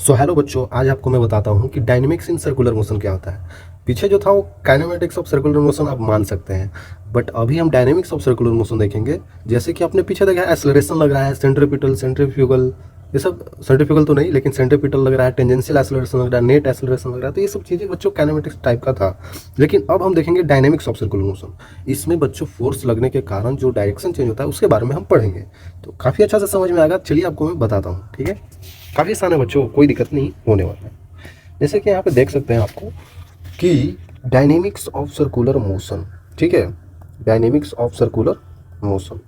So hello बच्चों, आज आपको मैं बताता हूँ कि डायनेमिक्स इन सर्कुलर मोशन क्या होता है। पीछे जो था वो काइनेमेटिक्स ऑफ सर्कुलर मोशन आप मान सकते हैं, बट अभी हम डायनेमिक्स ऑफ सर्कुलर मोशन देखेंगे। जैसे कि आपने पीछे देखा एक्सेलरेशन लग रहा है, सेंट्रीपिटल, सेंट्रीफ्यूगल, ये सब सेंट्रीफ्यूगल तो नहीं लेकिन सेंट्रीपिटल लग रहा है, टेंजेंशियल एक्सेलरेशन लग रहा है, नेट एक्सेलरेशन लग रहा है। तो ये सब चीज़ें बच्चों काइनेमेटिक्स टाइप का था। लेकिन अब हम देखेंगे डायनेमिक्स ऑफ सर्कुलर मोशन। इसमें बच्चों फोर्स लगने के कारण जो डायरेक्शन चेंज होता है उसके बारे में हम पढ़ेंगे। तो काफ़ी अच्छा से समझ में आएगा। चलिए आपको मैं बताता हूँ, ठीक है। काफ़ी आसान है बच्चों, कोई दिक्कत नहीं होने वाला है। जैसे कि यहाँ पे देख सकते हैं आपको कि डायनेमिक्स ऑफ सर्कुलर मोशन, ठीक है। डायनेमिक्स ऑफ सर्कुलर मोशन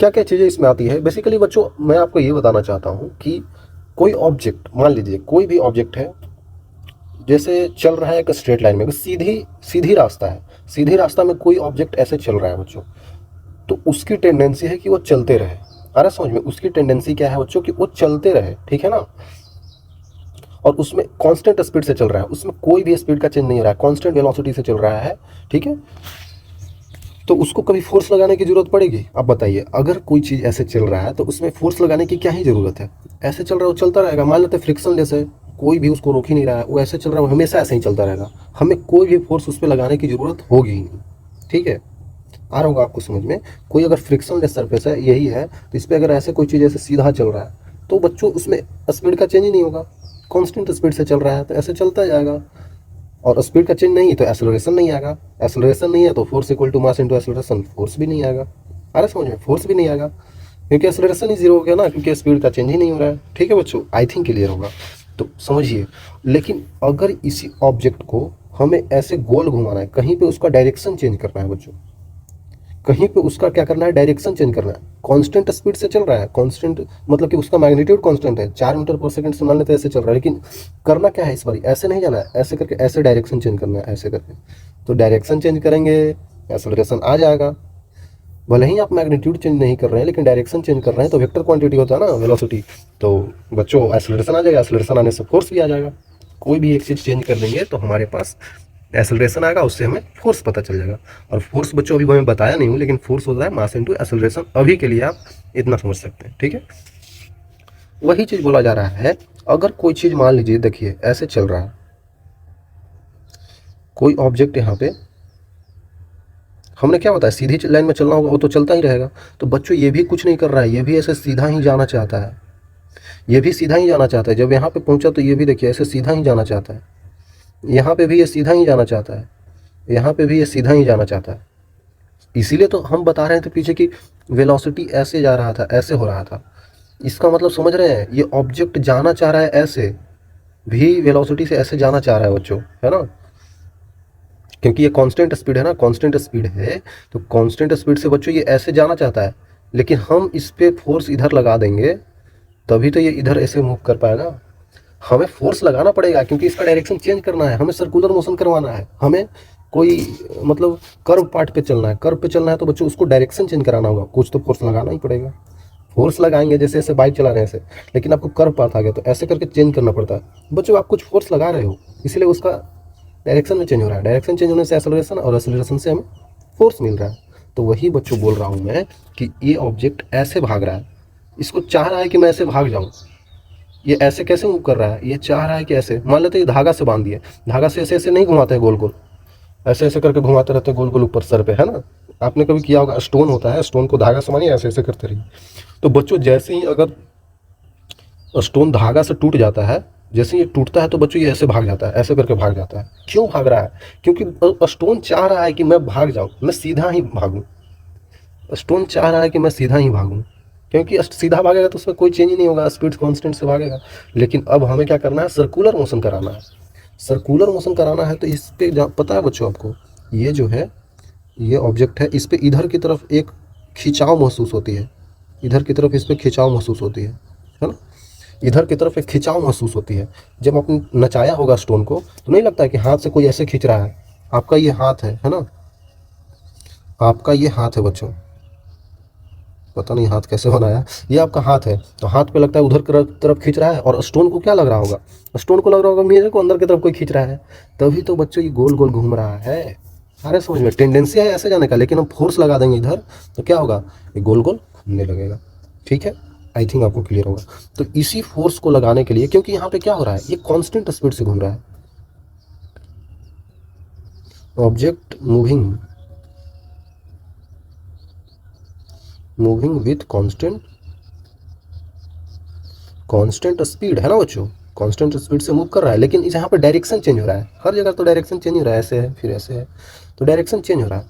क्या क्या चीज़ें इसमें आती है। बेसिकली बच्चों मैं आपको ये बताना चाहता हूँ कि कोई ऑब्जेक्ट, मान लीजिए कोई भी ऑब्जेक्ट है, जैसे चल रहा है एक स्ट्रेट लाइन में, सीधी सीधी रास्ता है, सीधी रास्ता में कोई ऑब्जेक्ट ऐसे चल रहा है बच्चों, तो उसकी टेंडेंसी है कि वो चलते रहे। अरे समझ में, उसकी टेंडेंसी क्या है बच्चों कि वो चलते रहे, ठीक है ना। और उसमें कांस्टेंट स्पीड से चल रहा है, उसमें कोई भी स्पीड का चेंज नहीं हो रहा है, कांस्टेंट वेलोसिटी से चल रहा है, ठीक है। तो उसको कभी फोर्स लगाने की जरूरत पड़ेगी? आप बताइए, अगर कोई चीज़ ऐसे चल रहा है तो उसमें फोर्स लगाने की क्या ही जरूरत है। ऐसे चल रहा है वो चलता रहेगा। मान लेते फ्रिक्शन लेस है, कोई भी उसको रोक ही नहीं रहा है, वो ऐसे चल रहा है, वो हमेशा ऐसे ही चलता रहेगा। हमें कोई भी फोर्स उस पर लगाने की जरूरत होगी ही नहीं, ठीक है। आ रहा होगा आपको समझ में। कोई अगर फ्रिक्शन लेस सरफेस है, यही है, तो इस पर अगर ऐसे कोई चीज़ ऐसे सीधा चल रहा है तो बच्चों उसमें स्पीड का चेंज ही नहीं होगा। कांस्टेंट स्पीड से चल रहा है तो ऐसे चलता जाएगा। और स्पीड का चेंज नहीं तो एक्सेलरेशन नहीं आएगा, एक्सेलरेशन नहीं है तो force equal to mass into acceleration, force भी नहीं आएगा। अरे समझ में, फोर्स भी नहीं आएगा क्योंकि एक्सेलरेशन ही जीरो हो गया ना, क्योंकि स्पीड का चेंज ही नहीं हो रहा है, ठीक है बच्चों। आई थिंक क्लियर होगा, तो समझिए। लेकिन अगर इसी ऑब्जेक्ट को हमें ऐसे गोल घुमाना है, कहीं पे उसका डायरेक्शन चेंज करना है बच्चों, कहीं पे उसका क्या करना है, डायरेक्शन चेंज करना है। कांस्टेंट स्पीड से चल रहा है, कांस्टेंट मतलब कि उसका मैग्नीट्यूड कांस्टेंट है, 4 मीटर पर सेकंड से मान लेते हैं ऐसे चल रहा है, लेकिन करना क्या है इस बार, ऐसे नहीं जाना है, ऐसे करके ऐसे डायरेक्शन चेंज करना है, ऐसे करके। तो डायरेक्शन चेंज करेंगे, एक्सेलरेशन आ जाएगा। भले ही आप मैग्नीट्यूड चेंज नहीं कर रहे हैं लेकिन डायरेक्शन चेंज कर रहे हैं, तो वेक्टर क्वांटिटी होता है ना, वेलोसिटी। तो बच्चों एक्सेलरेशन आ जाएगा, एक्सेलरेशन आने से फोर्स भी आ जाएगा। कोई भी एक चीज़ चेंज कर देंगे तो हमारे पास एक्सेलरेशन आएगा, उससे हमें फोर्स पता चल जाएगा। और फोर्स बच्चों अभी मैं बताया नहीं हूँ, लेकिन फोर्स होता है मास इनटू एक्सेलरेशन। अभी के लिए आप इतना समझ सकते हैं, ठीक है। वही चीज़ बोला जा रहा है। अगर कोई चीज़ मान लीजिए, देखिए ऐसे चल रहा है कोई ऑब्जेक्ट, यहाँ पे हमने क्या बताया, सीधी लाइन में चलना होगा, वो तो चलता ही रहेगा। तो बच्चों ये भी कुछ नहीं कर रहा है, ये भी ऐसे सीधा ही जाना चाहता है, ये भी सीधा ही जाना चाहता है। जब यहाँ पे पहुंचा तो ये भी देखिए ऐसे सीधा ही जाना चाहता है, यहाँ पे भी ये सीधा ही जाना चाहता है, यहाँ पे भी ये सीधा ही जाना चाहता है। इसीलिए तो हम बता रहे थे पीछे कि वेलोसिटी ऐसे जा रहा था, ऐसे हो रहा था। इसका मतलब समझ रहे हैं, ये ऑब्जेक्ट जाना चाह रहा है ऐसे, भी वेलोसिटी से ऐसे जाना चाह रहा है बच्चों, है ना। क्योंकि ये कांस्टेंट स्पीड है ना, कांस्टेंट स्पीड है, तो कांस्टेंट स्पीड से बच्चों ये ऐसे जाना चाहता है। लेकिन हम इस पे फोर्स इधर लगा देंगे तभी तो ये इधर ऐसे मूव कर पाएगा। हमें फोर्स लगाना पड़ेगा क्योंकि इसका डायरेक्शन चेंज करना है, हमें सर्कुलर मोशन करवाना है, हमें कोई मतलब कर्व पार्ट पे चलना है, कर्व पे चलना है तो बच्चों उसको डायरेक्शन चेंज कराना होगा, कुछ तो फोर्स लगाना ही पड़ेगा। फोर्स लगाएंगे जैसे ऐसे बाइक चला रहे हैं ऐसे, लेकिन आपको कर्व पार्ट आ गया तो ऐसे करके चेंज करना पड़ता है बच्चों। आप कुछ फोर्स लगा रहे हो इसलिए उसका डायरेक्शन में चेंज हो रहा है, डायरेक्शन चेंज होने से एक्सेलरेशन, और एक्सेलरेशन से हमें फोर्स मिल रहा है। तो वही बच्चों बोल रहा हूँ मैं कि ये ऑब्जेक्ट ऐसे भाग रहा है, इसको चाह रहा है कि मैं ऐसे भाग जाऊँ। ये ऐसे कैसे मूव कर रहा है, ये चाह रहा है कि ऐसे, मान लेते हैं धागा से बांध दिए, धागा से ऐसे ऐसे नहीं घुमाते हैं गोल गोल, ऐसे ऐसे करके घुमाते रहते हैं गोल गोल ऊपर सर पे, है ना। आपने कभी किया होगा, स्टोन होता है, स्टोन को धागा से मानिए ऐसे ऐसे करते रहिए। तो बच्चों जैसे ही अगर स्टोन धागा से टूट जाता है, जैसे ये टूटता है तो बच्चों ये ऐसे भाग जाता है, ऐसे करके भाग जाता है। क्यों भाग रहा है? क्योंकि स्टोन चाह रहा है कि मैं भाग जाऊं, मैं सीधा ही भागूं। स्टोन चाह रहा है कि मैं सीधा ही भागूं, क्योंकि सीधा भागेगा तो उसमें कोई चेंज ही नहीं होगा, स्पीड कांस्टेंट से भागेगा। लेकिन अब हमें क्या करना है, सर्कुलर मोशन कराना है। सर्कुलर मोशन कराना है तो इस पे पता है बच्चों आपको, ये जो है, ये ऑब्जेक्ट है, इस पे इधर की तरफ एक खिंचाव महसूस होती है, इधर की तरफ इस पे खिंचाव महसूस होती है ना। इधर की तरफ एक खिंचाव महसूस होती है। जब आपने नचाया होगा स्टोन को तो नहीं लगता है कि हाथ से कोई ऐसे खींच रहा है। आपका ये हाथ है ना, आपका ये हाथ है बच्चों, पता नहीं हाथ कैसे बनाया, ये आपका हाथ है, तो हाथ पे लगता है उधर तरफ खींच रहा है, और स्टोन को क्या लग रहा होगा, स्टोन को लग रहा होगा मेरे को अंदर की तरफ कोई खींच रहा है। तभी तो बच्चों ये गोल गोल घूम रहा है। अरे समझ में, टेंडेंसी है ऐसे जाने का, लेकिन हम फोर्स लगा देंगे इधर तो क्या होगा, ये गोल गोल घूमने लगेगा, ठीक है। आई थिंक आपको क्लियर होगा। तो इसी फोर्स को लगाने के लिए, क्योंकि यहाँ पे क्या हो रहा है, ये कांस्टेंट स्पीड से घूम रहा है, object moving with constant speed है ना बच्चों, कांस्टेंट स्पीड से मूव कर रहा है, लेकिन इस यहाँ पे डायरेक्शन चेंज हो रहा है, हर जगह तो डायरेक्शन चेंज हो रहा है, ऐसे है फिर ऐसे है, तो डायरेक्शन चेंज हो रहा है,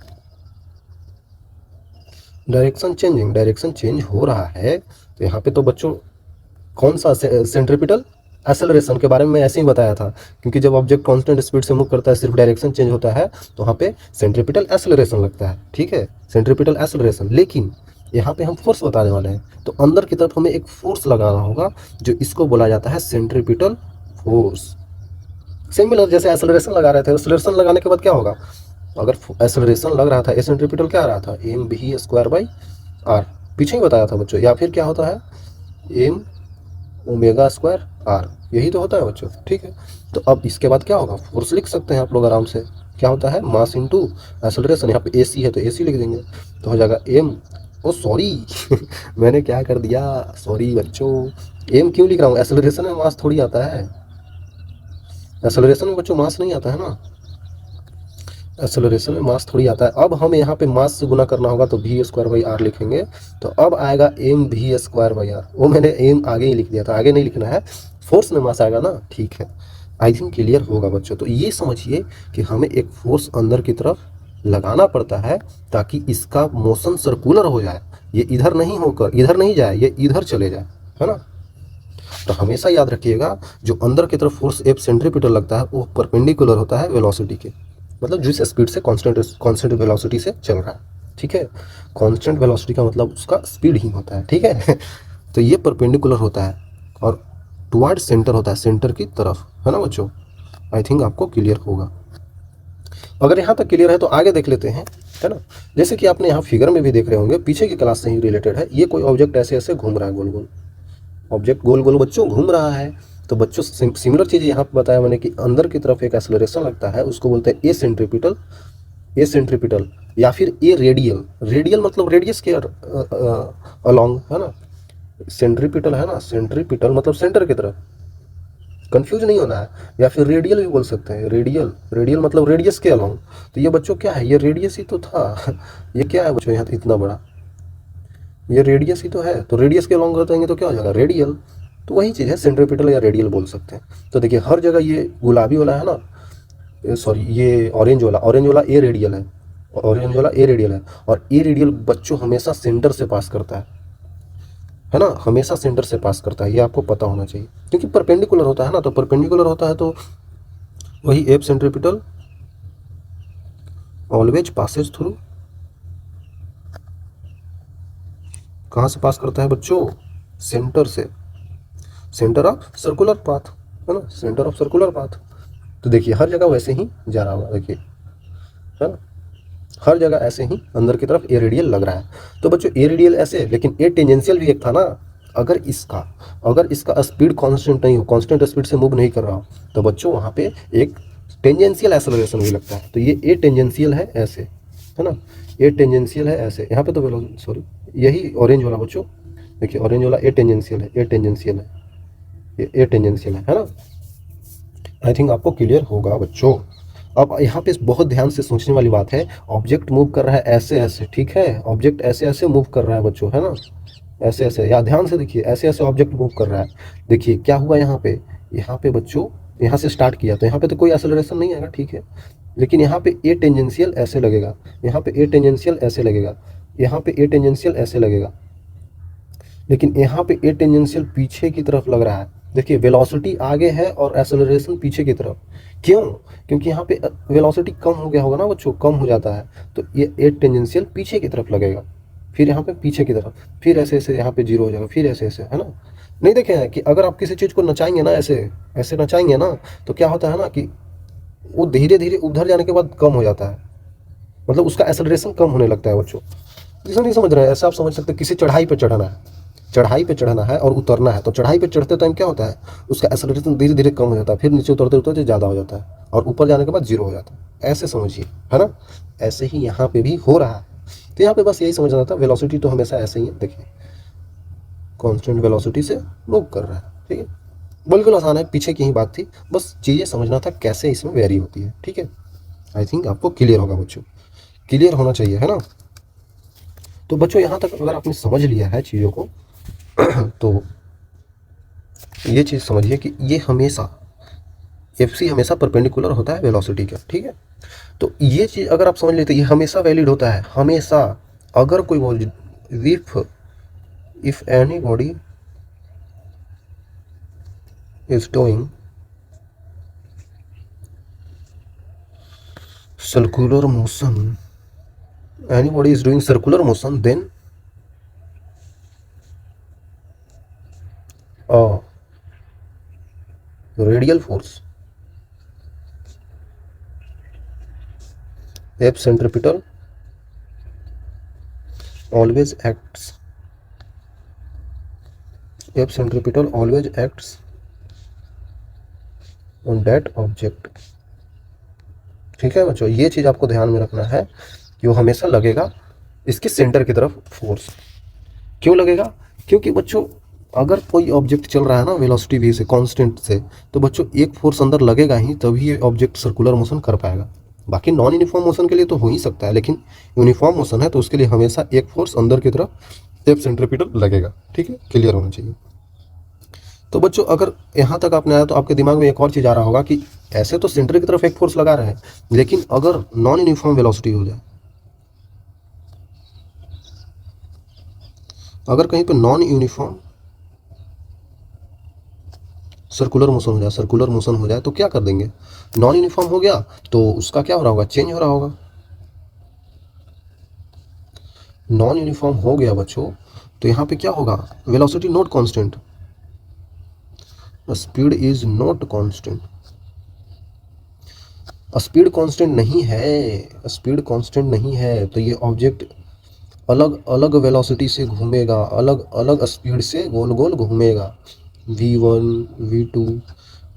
डायरेक्शन चेंज हो रहा है। तो यहाँ पे तो बच्चों कौन सा सेंट्रीपिटल एक्सेलरेशन के बारे में मैं ऐसे ही बताया था, क्योंकि जब ऑब्जेक्ट कांस्टेंट स्पीड से मूव करता है, सिर्फ डायरेक्शन चेंज होता है, तो वहाँ पे सेंट्रीपिटल एक्सेलरेशन लगता है, ठीक है, सेंट्रीपिटल एक्सेलरेशन। लेकिन यहाँ पे हम फोर्स बताने वाले हैं, तो अंदर की तरफ हमें एक फोर्स लगाना होगा, जो इसको बोला जाता है सेंट्रीपिटल फोर्स। सिमिलर जैसे एक्सेलरेशन लगा रहे थे, एक्सेलरेशन लगाने के बाद क्या होगा, अगर एक्सेलरेशन लग रहा था, ए सेंट्रीपिटल क्या आ रहा था, एम भी स्क्वायर बाई आर, पीछे ही बताया था बच्चों, या फिर क्या होता है, एम ओमेगा स्क्वायर आर, यही तो होता है बच्चों, ठीक है। तो अब इसके बाद क्या होगा, फोर्स लिख सकते हैं आप लोग आराम से, क्या होता है, मास इंटू एक्सेलरेशन, यहाँ पे AC है तो AC लिख देंगे, तो हो जाएगा एम, ओ सॉरी मैंने क्या कर दिया, सॉरी बच्चों, एम क्यों लिख रहा हूँ, एक्सेलरेशन में मास थोड़ी आता है, एक्सेलरेशन में बच्चों मास नहीं आता है ना, एक्सेलरेशन में मास थोड़ी आता है। अब हमें यहाँ पे मास से गुना करना होगा, तो भी स्क्वायर बाई आर लिखेंगे, तो अब आएगा एम भी स्क्वायर बाई आर, वो मैंने एम आगे ही लिख दिया था, आगे नहीं लिखना है, फोर्स में मास आएगा ना, ठीक है। आई थिंक क्लियर होगा बच्चों। तो ये समझिए कि हमें एक फोर्स अंदर की तरफ लगाना पड़ता है, ताकि इसका मोशन सर्कुलर हो जाए, ये इधर नहीं होकर इधर नहीं जाए, ये इधर चले जाए, है ना। तो हमेशा याद रखिएगा, जो अंदर की तरफ फोर्स एफ सेंट्रीपिटल लगता है, वो परपेंडिकुलर होता है वेलोसिटी के, मतलब जिस स्पीड से कांस्टेंट वेलोसिटी से चल रहा है, ठीक है। कांस्टेंट वेलोसिटी का मतलब उसका स्पीड ही होता है, ठीक है तो ये परपेंडिकुलर होता है और टुवर्ड सेंटर होता है, सेंटर की तरफ, है ना बच्चों। आई थिंक आपको क्लियर होगा। अगर यहाँ तक क्लियर है तो आगे देख लेते हैं, है ना। जैसे कि आपने यहाँ फिगर में भी देख रहे होंगे, पीछे की क्लास से ही रिलेटेड है, ये कोई ऑब्जेक्ट ऐसे ऐसे घूम रहा है, गोल गोल ऑब्जेक्ट गोल गोल बच्चों घूम रहा है। तो बच्चों सिमिलर चीज़ यहाँ पे बताया मैंने कि अंदर की तरफ एक एक्सेलरेशन लगता है, उसको बोलते हैं ए सेंट्रीपिटल या फिर ए रेडियल। रेडियल मतलब रेडियस के अलोंग, है ना। सेंट्रीपिटल है ना, सेंट्रीपिटल मतलब सेंटर की तरफ, कंफ्यूज नहीं होना है। या फिर रेडियल भी बोल सकते हैं, रेडियल मतलब रेडियस के अलोंग। तो ये बच्चों क्या है, ये रेडियस ही तो था ये क्या है बच्चों यहाँ इतना बड़ा, ये रेडियस ही तो है, तो रेडियस के अलोंग रहेंगे तो क्या हो जाएगा, रेडियल। तो वही चीज़ है, सेंट्रीपिटल या रेडियल बोल सकते हैं। तो देखिए हर जगह ये गुलाबी वाला है ना, सॉरी ये ऑरेंज वाला ए रेडियल है, ऑरेंज वाला ए रेडियल है। और ए रेडियल बच्चों हमेशा सेंटर से पास करता है ना, हमेशा सेंटर से पास करता है, ये आपको पता होना चाहिए, क्योंकि परपेंडिकुलर होता है ना। तो परपेंडिकुलर होता है तो वही F centripetal always Passage through, कहाँ से पास करता है बच्चों, सेंटर से, सेंटर ऑफ सर्कुलर पाथ, है ना, सेंटर ऑफ सर्कुलर पाथ। तो देखिए हर जगह वैसे ही जा रहा होगा, देखिए, है ना, हर जगह ऐसे ही अंदर की तरफ ए रेडियल लग रहा है। तो बच्चों ए रेडियल ऐसे, लेकिन ए टेंजेंशियल भी एक था ना। अगर इसका स्पीड कांस्टेंट नहीं हो, कांस्टेंट स्पीड से मूव नहीं कर रहा हो, तो बच्चों वहाँ पे एक टेंजेंशियल एक्सेलरेशन भी लगता है। तो ये ए टेंजेंशियल है ऐसे, है ना, ए टेंजेंशियल है ऐसे, यहाँ पे तो सॉरी यही ऑरेंज वाला बच्चों, देखिए ऑरेंज वाला ए टेंजेंशियल है, ए टेंजेंशियल है, ये ए टेंजेंशियल है ना। आई थिंक आपको क्लियर होगा बच्चों। अब यहाँ पे बहुत ध्यान से सोचने वाली बात है, ऑब्जेक्ट मूव कर रहा है ऐसे ऐसे, ठीक है, ऑब्जेक्ट ऐसे ऐसे मूव कर रहा है बच्चों, है ना, ऐसे ऐसे, या ध्यान से देखिए, ऐसे ऐसे ऑब्जेक्ट मूव कर रहा है। देखिए क्या हुआ यहाँ पे बच्चों, यहाँ से स्टार्ट किया तो यहाँ पे तो कोई एक्सेलरेशन नहीं आएगा, ठीक है, लेकिन यहाँ पे ए टेंजेंशियल ऐसे लगेगा, यहाँ पे ए टेंजेंशियल ऐसे लगेगा, यहाँ पे ए टेंजेंशियल ऐसे लगेगा, लेकिन यहाँ पे ए टेंजेंशियल पीछे की तरफ लग रहा है। देखिए वेलोसिटी आगे है और एक्सेलरेशन पीछे की तरफ, क्यों, क्योंकि यहाँ पे वेलोसिटी कम हो गया होगा ना बच्चों, कम हो जाता है, तो ये ए टेंजेंशियल पीछे की तरफ लगेगा, फिर यहाँ पे पीछे की तरफ, फिर ऐसे ऐसे यहाँ पे जीरो हो जाएगा, फिर ऐसे ऐसे, है ना। नहीं देखे हैं कि अगर आप किसी चीज़ को नचाएंगे ना, ऐसे ऐसे नचाएंगे ना, तो क्या होता है ना कि वो धीरे धीरे उधर जाने के बाद कम हो जाता है, मतलब उसका एक्सेलरेशन कम होने लगता है बच्चों। ऐसा नहीं समझ रहे हैं, ऐसा आप समझ सकते हैं, किसी चढ़ाई पे चढ़ना है, चढ़ाई पे चढ़ना है और उतरना है, तो चढ़ाई पे चढ़ते टाइम क्या होता है, उसका एक्सेलरेशन धीरे धीरे कम हो जाता है, फिर नीचे उतरते उतरते ज़्यादा हो जाता है, और ऊपर जाने के बाद जीरो हो जाता है, ऐसे समझिए, है ना। ऐसे ही यहाँ पे भी हो रहा है। तो यहाँ पे बस यही समझना था, वेलोसिटी तो हमेशा ऐसे ही है। देखिए कांस्टेंट वेलोसिटी से मूव कर रहा है। ठीक है, बिल्कुल आसान है, पीछे की ही बात थी, बस चीज़ें समझना था कैसे इसमें वेरी होती है। ठीक है, आई थिंक आपको क्लियर होगा बच्चों, क्लियर होना चाहिए, है ना। तो बच्चों यहाँ तक अगर आपने समझ लिया है चीज़ों को तो ये चीज़ समझिए कि ये हमेशा एफ सी हमेशा परपेंडिकुलर होता है वेलोसिटी का। ठीक है, तो ये चीज़ अगर आप समझ लेते, ये हमेशा वैलिड होता है, हमेशा। अगर कोई if any body is doing circular motion, anybody is doing circular motion, then radial force F centripetal always acts on that object। ठीक है बच्चों, ये चीज़ आपको ध्यान में रखना है कि वो हमेशा लगेगा इसके सेंटर की तरफ फोर्स। क्यों लगेगा? क्योंकि बच्चों अगर कोई ऑब्जेक्ट चल रहा है ना वेलोसिटी v से, कांस्टेंट से, तो बच्चों एक फोर्स अंदर लगेगा ही, तभी ये ऑब्जेक्ट सर्कुलर मोशन कर पाएगा। बाकी नॉन यूनिफॉर्म मोशन के लिए तो हो ही सकता है, लेकिन यूनिफॉर्म मोशन है तो उसके लिए हमेशा एक फोर्स अंदर की तरफ एफ सेंट्रीपिटल लगेगा। ठीक है, क्लियर होना चाहिए। तो बच्चों अगर यहाँ तक आपने आया तो आपके दिमाग में एक और चीज़ आ रहा होगा कि ऐसे तो सेंटर की तरफ एक फोर्स लगा रहे हैं, लेकिन अगर नॉन यूनिफॉर्म वेलोसिटी हो जाए, अगर कहीं पे नॉन यूनिफॉर्म सर्कुलर मोशन हो जाए तो क्या कर देंगे? नॉन यूनिफॉर्म हो गया तो उसका क्या हो रहा होगा? चेंज हो रहा होगा। नॉन यूनिफॉर्म हो गया बच्चों तो यहाँ पे क्या होगा? Velocity not constant, speed is not constant. Speed constant नहीं है, स्पीड कांस्टेंट नहीं है, तो ये ऑब्जेक्ट अलग अलग वेलोसिटी से घूमेगा, अलग अलग स्पीड से गोल गोल घूमेगा। v1, v2,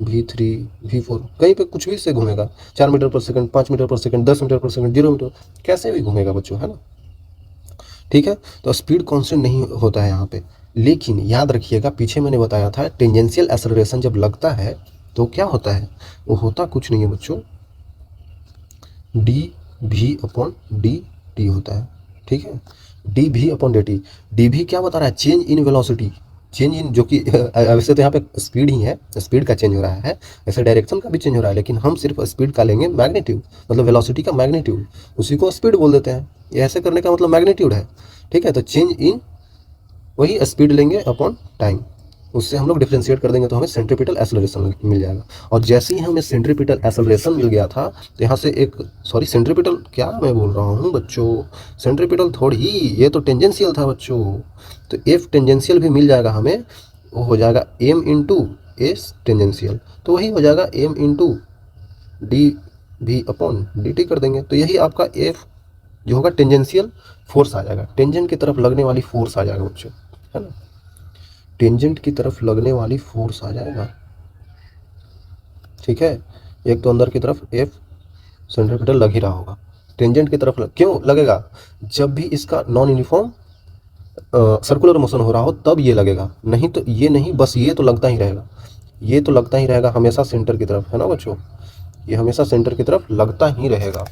v3, v4, कहीं पे कुछ भी से घूमेगा। 4 मीटर पर सेकंड, 5 मीटर पर सेकंड, 10 मीटर पर सेकंड, 0 मीटर, कैसे भी घूमेगा बच्चों, है ना। ठीक है, तो स्पीड कांस्टेंट नहीं होता है यहाँ पे। लेकिन याद रखिएगा, पीछे मैंने बताया था टेंजेंशियल एक्सेलरेशन जब लगता है तो क्या होता है? वो होता कुछ नहीं है बच्चों, डी भी अपॉन डी टी होता है। ठीक है, डी भी अपॉन डी टी। डी भी क्या बता रहा है? Change in velocity, change in, जो कि वैसे तो यहाँ पे स्पीड ही है, स्पीड का चेंज हो रहा है, वैसे डायरेक्शन का भी चेंज हो रहा है, लेकिन हम सिर्फ स्पीड का लेंगे मैग्नीट्यूड, मतलब वेलोसिटी का मैग्नीट्यूड, उसी को स्पीड बोल देते हैं। ये ऐसे करने का मतलब मैग्नीट्यूड है। ठीक है, तो चेंज इन वही स्पीड लेंगे अपॉन टाइम, उससे हम लोग डिफ्रेंशिएट कर देंगे तो हमें सेंट्रीपिटल एक्सेलरेशन मिल जाएगा। और जैसे ही हमें सेंट्रीपिटल एक्सेलरेशन मिल गया था तो यहाँ से एक, सॉरी सेंट्रीपिटल क्या मैं बोल रहा हूँ बच्चों, सेंट्रीपिटल थोड़ी, ये तो टेंजेंशियल था बच्चों। तो एफ टेंजेंशियल भी मिल जाएगा हमें, वो हो जाएगा एम इंटू एस टेंजेंशियल, तो वही हो जाएगा एम इंटू डी भी अपॉन डी टी कर देंगे। तो यही आपका एफ जो होगा टेंजेंशियल फोर्स आ जाएगा, टेंजेंट की तरफ लगने वाली फोर्स आ जाएगा बच्चों, है ना। टेंजेंट की तरफ लगने वाली फोर्स आ जाएगा। ठीक है, एक तो अंदर की तरफ एफ सेंट्रीपिटल लग ही रहा होगा, टेंजेंट की तरफ क्यों लगेगा? जब भी इसका नॉन यूनिफॉर्म सर्कुलर मोशन हो रहा हो तब ये लगेगा, नहीं तो ये नहीं, बस ये तो लगता ही रहेगा, ये तो लगता ही रहेगा हमेशा सेंटर की तरफ, है ना बच्चों। ये हमेशा सेंटर की तरफ लगता ही रहेगा,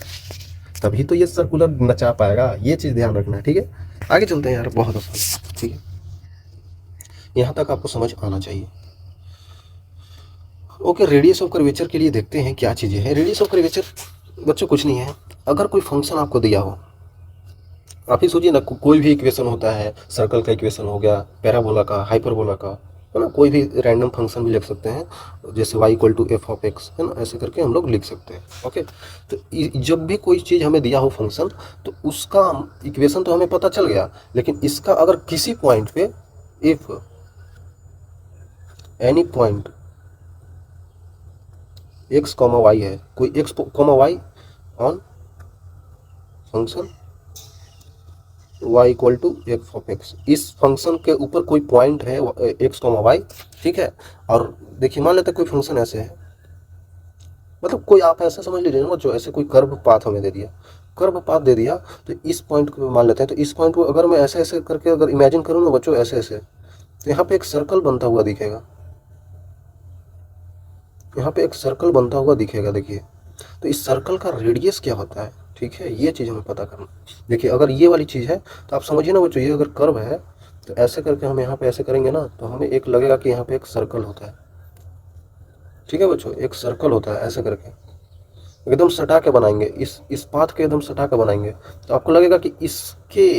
तभी तो ये सर्कुलर नचा पाएगा। ये चीज़ ध्यान रखना है। ठीक है, आगे चलते हैं यार, बहुत आसान। ठीक है, यहाँ तक आपको समझ आना चाहिए। ओके, रेडियस ऑफ कर्वेचर के लिए देखते हैं क्या चीज़ें हैं। रेडियस ऑफ कर्वेचर बच्चों कुछ नहीं है, अगर कोई फंक्शन आपको दिया हो, आप ही सोचिए ना, कोई भी इक्वेशन होता है, सर्कल का इक्वेशन हो गया, पैराबोला का, हाइपरबोला का, है ना, कोई भी रैंडम फंक्शन भी लिख सकते हैं, जैसे y equal to f of x, है ना, ऐसे करके हम लोग लिख सकते हैं। ओके, तो जब भी कोई चीज़ हमें दिया हो फंक्शन, तो उसका इक्वेशन तो हमें पता चल गया, लेकिन इसका अगर किसी पॉइंट पे if any point x, y है, कोई x, y on function y equal to f of x, इस फंक्शन के ऊपर कोई पॉइंट है x, y, ठीक है। और देखिए मान लेते हैं कोई फंक्शन ऐसे है, मतलब कोई, आप ऐसा समझ लीजिए ना, जो ऐसे कोई कर्व पाथ हमें दे दिया, कर्व पाथ दे दिया, तो इस पॉइंट को मान लेते हैं, तो इस पॉइंट को अगर मैं ऐसे ऐसे करके अगर इमेजिन करूँ ना बच्चों, ऐसे ऐसे, तो यहाँ पे एक सर्कल बनता हुआ दिखेगा, यहाँ पे एक सर्कल बनता हुआ दिखेगा, देखिए। तो इस सर्कल का रेडियस क्या होता है, ठीक है, ये चीज़ हमें पता करना। देखिए अगर ये वाली चीज़ है तो आप समझिए ना बच्चों, ये अगर कर्व है तो ऐसे करके हम यहाँ पे ऐसे करेंगे ना, तो हमें एक लगेगा कि यहाँ पे एक सर्कल होता है, ठीक है बच्चों, एक सर्कल होता है। ऐसे करके एकदम सटा के बनाएंगे, इस पाथ के एकदम सटा के बनाएंगे, तो आपको लगेगा कि इसके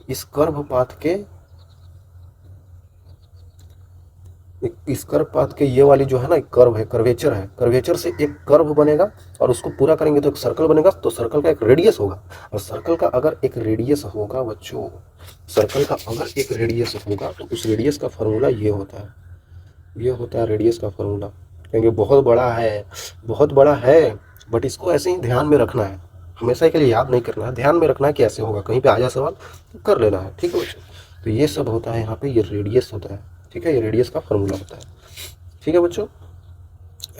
इस कर्व पाथ के इस कर्व पाथ के ये वाली जो है ना, एक कर्व है, कर्वेचर है, कर्वेचर से एक कर्व बनेगा और उसको पूरा करेंगे तो एक सर्कल बनेगा। तो सर्कल का एक रेडियस होगा, और सर्कल का अगर एक रेडियस होगा बच्चों, सर्कल का अगर एक रेडियस होगा तो उस रेडियस का फॉर्मूला ये होता है, ये होता है रेडियस का फॉर्मूला। क्योंकि बहुत बड़ा है, बहुत बड़ा है, बट इसको ऐसे ही ध्यान में रखना है, हमेशा के लिए याद नहीं करना है, ध्यान में रखना है कि ऐसे होगा, कहीं पे आ जाए सवाल तो कर लेना है, ठीक है बच्चों। तो ये सब होता है यहाँ पे, ये रेडियस होता है, ठीक है, ये रेडियस का फॉर्मूला होता है, ठीक है बच्चों।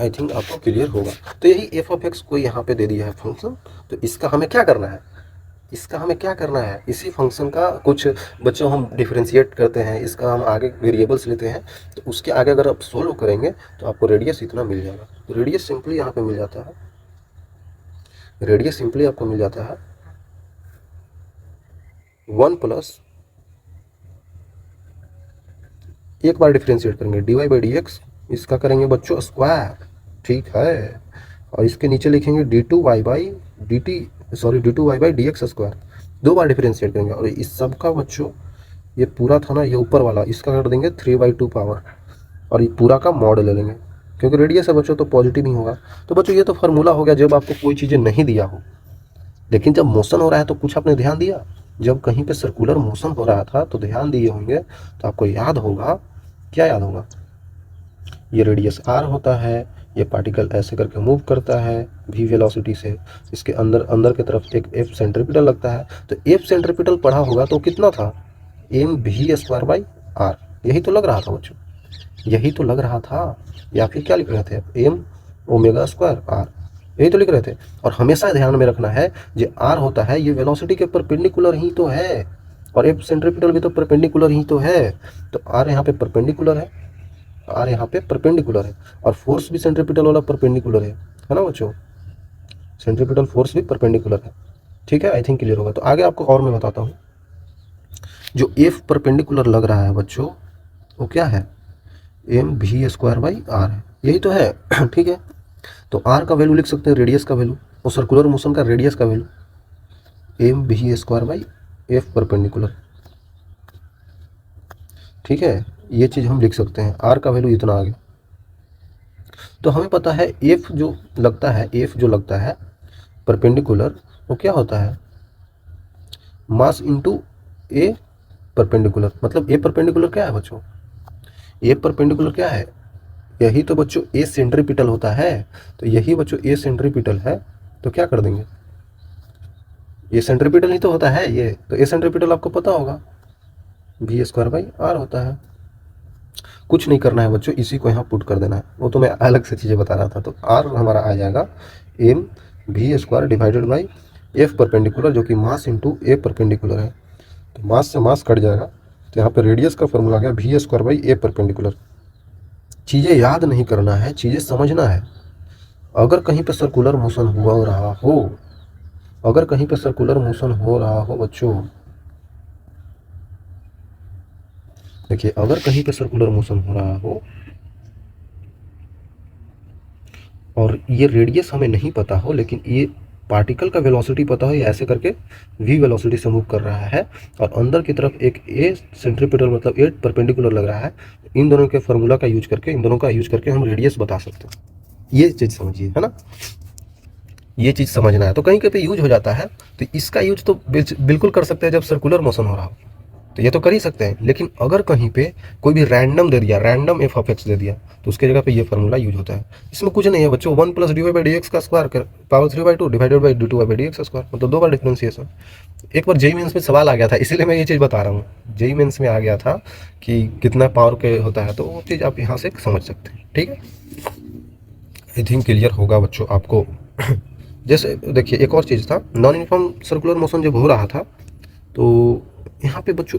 आई थिंक आपको क्लियर होगा। तो यही एफ ऑफ एक्स को यहाँ पे दे दिया है फंक्शन। तो इसका हमें क्या करना है, इसका हमें क्या करना है, इसी फंक्शन का कुछ बच्चों हम डिफरेंशिएट करते हैं, इसका हम आगे वेरिएबल्स लेते हैं, तो उसके आगे अगर आप सोल्व करेंगे तो आपको रेडियस इतना मिल जाएगा। तो रेडियस सिंपली यहाँ पे मिल जाता है, रेडियस सिंपली आपको मिल जाता है 1 प्लस, एक बार डिफरेंशिएट करेंगे dy बाई डी एक्स, इसका करेंगे बच्चों स्क्वायर, ठीक है, और इसके नीचे लिखेंगे d2 y by D T, sorry d2 y by D x square, दो बार डिफरेंशिएट करेंगे। और इस सब का बच्चों ये पूरा था ना, ये ऊपर वाला, इसका कर देंगे 3/2 पावर, और ये पूरा का मॉड ले लेंगे, क्योंकि रेडियस है बच्चों तो पॉजिटिव ही होगा। तो बच्चों ये तो फार्मूला हो गया जब आपको कोई चीज़ें नहीं दिया हो, लेकिन जब मोशन हो रहा है तो कुछ आपने ध्यान दिया, जब कहीं पे सर्कुलर मोशन हो रहा था तो ध्यान दिए होंगे, तो आपको याद होगा, क्या याद होगा, ये रेडियस r होता है, ये पार्टिकल ऐसे करके मूव करता है v वेलोसिटी से, इसके अंदर अंदर की तरफ एक f सेंट्रीपिटल लगता है। तो f सेंट्रीपिटल पढ़ा होगा तो कितना था, mv² बाई r, यही तो लग रहा था बच्चों, यही तो लग रहा था, या फिर क्या लिख रहे थे, m ω² r, यही तो लिख रहे थे। और हमेशा ध्यान में रखना है जो r होता है ये वेलोसिटी के परपेंडिकुलर ही तो है, और f सेंट्रीपिटल भी तो परपेंडिकुलर ही तो है। तो r यहाँ पे परपेंडिकुलर है, r यहाँ पे परपेंडिकुलर है, और फोर्स भी सेंट्रीपिटल वाला परपेंडिकुलर है ना बच्चों, सेंट्रीपिटल फोर्स भी परपेंडिकुलर है, ठीक है। आई थिंक क्लियर होगा। तो आगे आपको और मैं बताता हूँ, जो f परपेंडिकुलर लग रहा है बच्चों वो क्या है, mv² बाई r है, यही तो है, ठीक है। तो r का वैल्यू लिख सकते हैं, रेडियस का वैल्यू, और सर्कुलर मोशन का रेडियस का value mv² by f perpendicular, ठीक है, ये चीज़ हम लिख सकते हैं, r का वैल्यू इतना आ गया। तो हमें पता है f जो लगता है, f जो लगता है परपेंडिकुलर, वो क्या होता है, मास इंटू a परपेंडिकुलर। मतलब a परपेंडिकुलर क्या है बच्चों, a परपेंडिकुलर क्या है, यही तो बच्चों a सेंट्रीपिटल होता है। तो यही बच्चों a सेंट्रीपिटल है, तो क्या कर देंगे, ये सेंट्रीपिटल ही तो होता है ये, तो a सेंट्रीपिटल आपको पता होगा v² बाई r होता है। कुछ नहीं करना है बच्चों, इसी को यहाँ पुट कर देना है, वो तो मैं अलग से चीज़ें बता रहा था। तो r हमारा आ जाएगा mv² divided by f perpendicular, जो कि मास इंटू a परपेंडिकुलर है। तो मास से मास कट जाएगा, तो यहाँ पे रेडियस का फॉर्मूला आ गया v² बाई a परपेंडिकुलर। चीज़ें याद नहीं करना है, चीज़ें समझना है। अगर कहीं पे सर्कुलर मोशन हो रहा हो, अगर कहीं पे सर्कुलर मोशन हो रहा हो बच्चों, देखिए अगर कहीं पे सर्कुलर मोशन हो रहा हो और ये रेडियस हमें नहीं पता हो, लेकिन ये पार्टिकल का वेलोसिटी पता हो, ये ऐसे करके v वेलोसिटी से मूव कर रहा है, और अंदर की तरफ एक a सेंट्रीपिटल मतलब a परपेंडिकुलर लग रहा है, इन दोनों के फार्मूला का यूज करके, इन दोनों का यूज करके हम रेडियस बता सकते हैं। ये चीज़ समझिए, है ना, ये चीज़ समझना है। तो कहीं कहीं पे यूज हो जाता है, तो इसका यूज तो बिल्कुल कर सकते हैं जब सर्कुलर मोशन हो रहा हो, तो ये तो कर ही सकते हैं। लेकिन अगर कहीं पे कोई भी रैंडम दे दिया, रैंडम एफ ऑफ एक्स दे दिया, तो उसके जगह पे ये फार्मूला यूज होता है। इसमें कुछ नहीं है बच्चों, 1 plus dy by D x का स्क्वायर कर power 3/2 divided by d2 by D x square, मतलब दो बार डिफरेंशिएशन। एक बार जेई मेंस में सवाल आ गया था, इसीलिए मैं ये चीज़ बता रहा हूँ। जेई मेंस में आ गया था कि कितना पावर के होता है, तो वो चीज़ आप यहाँ से समझ सकते हैं, ठीक है। आई थिंक क्लियर होगा बच्चों आपको। जैसे देखिए एक और चीज़ था, नॉन यूनिफॉर्म सर्कुलर मोशन जब हो रहा था, तो यहाँ पे बच्चों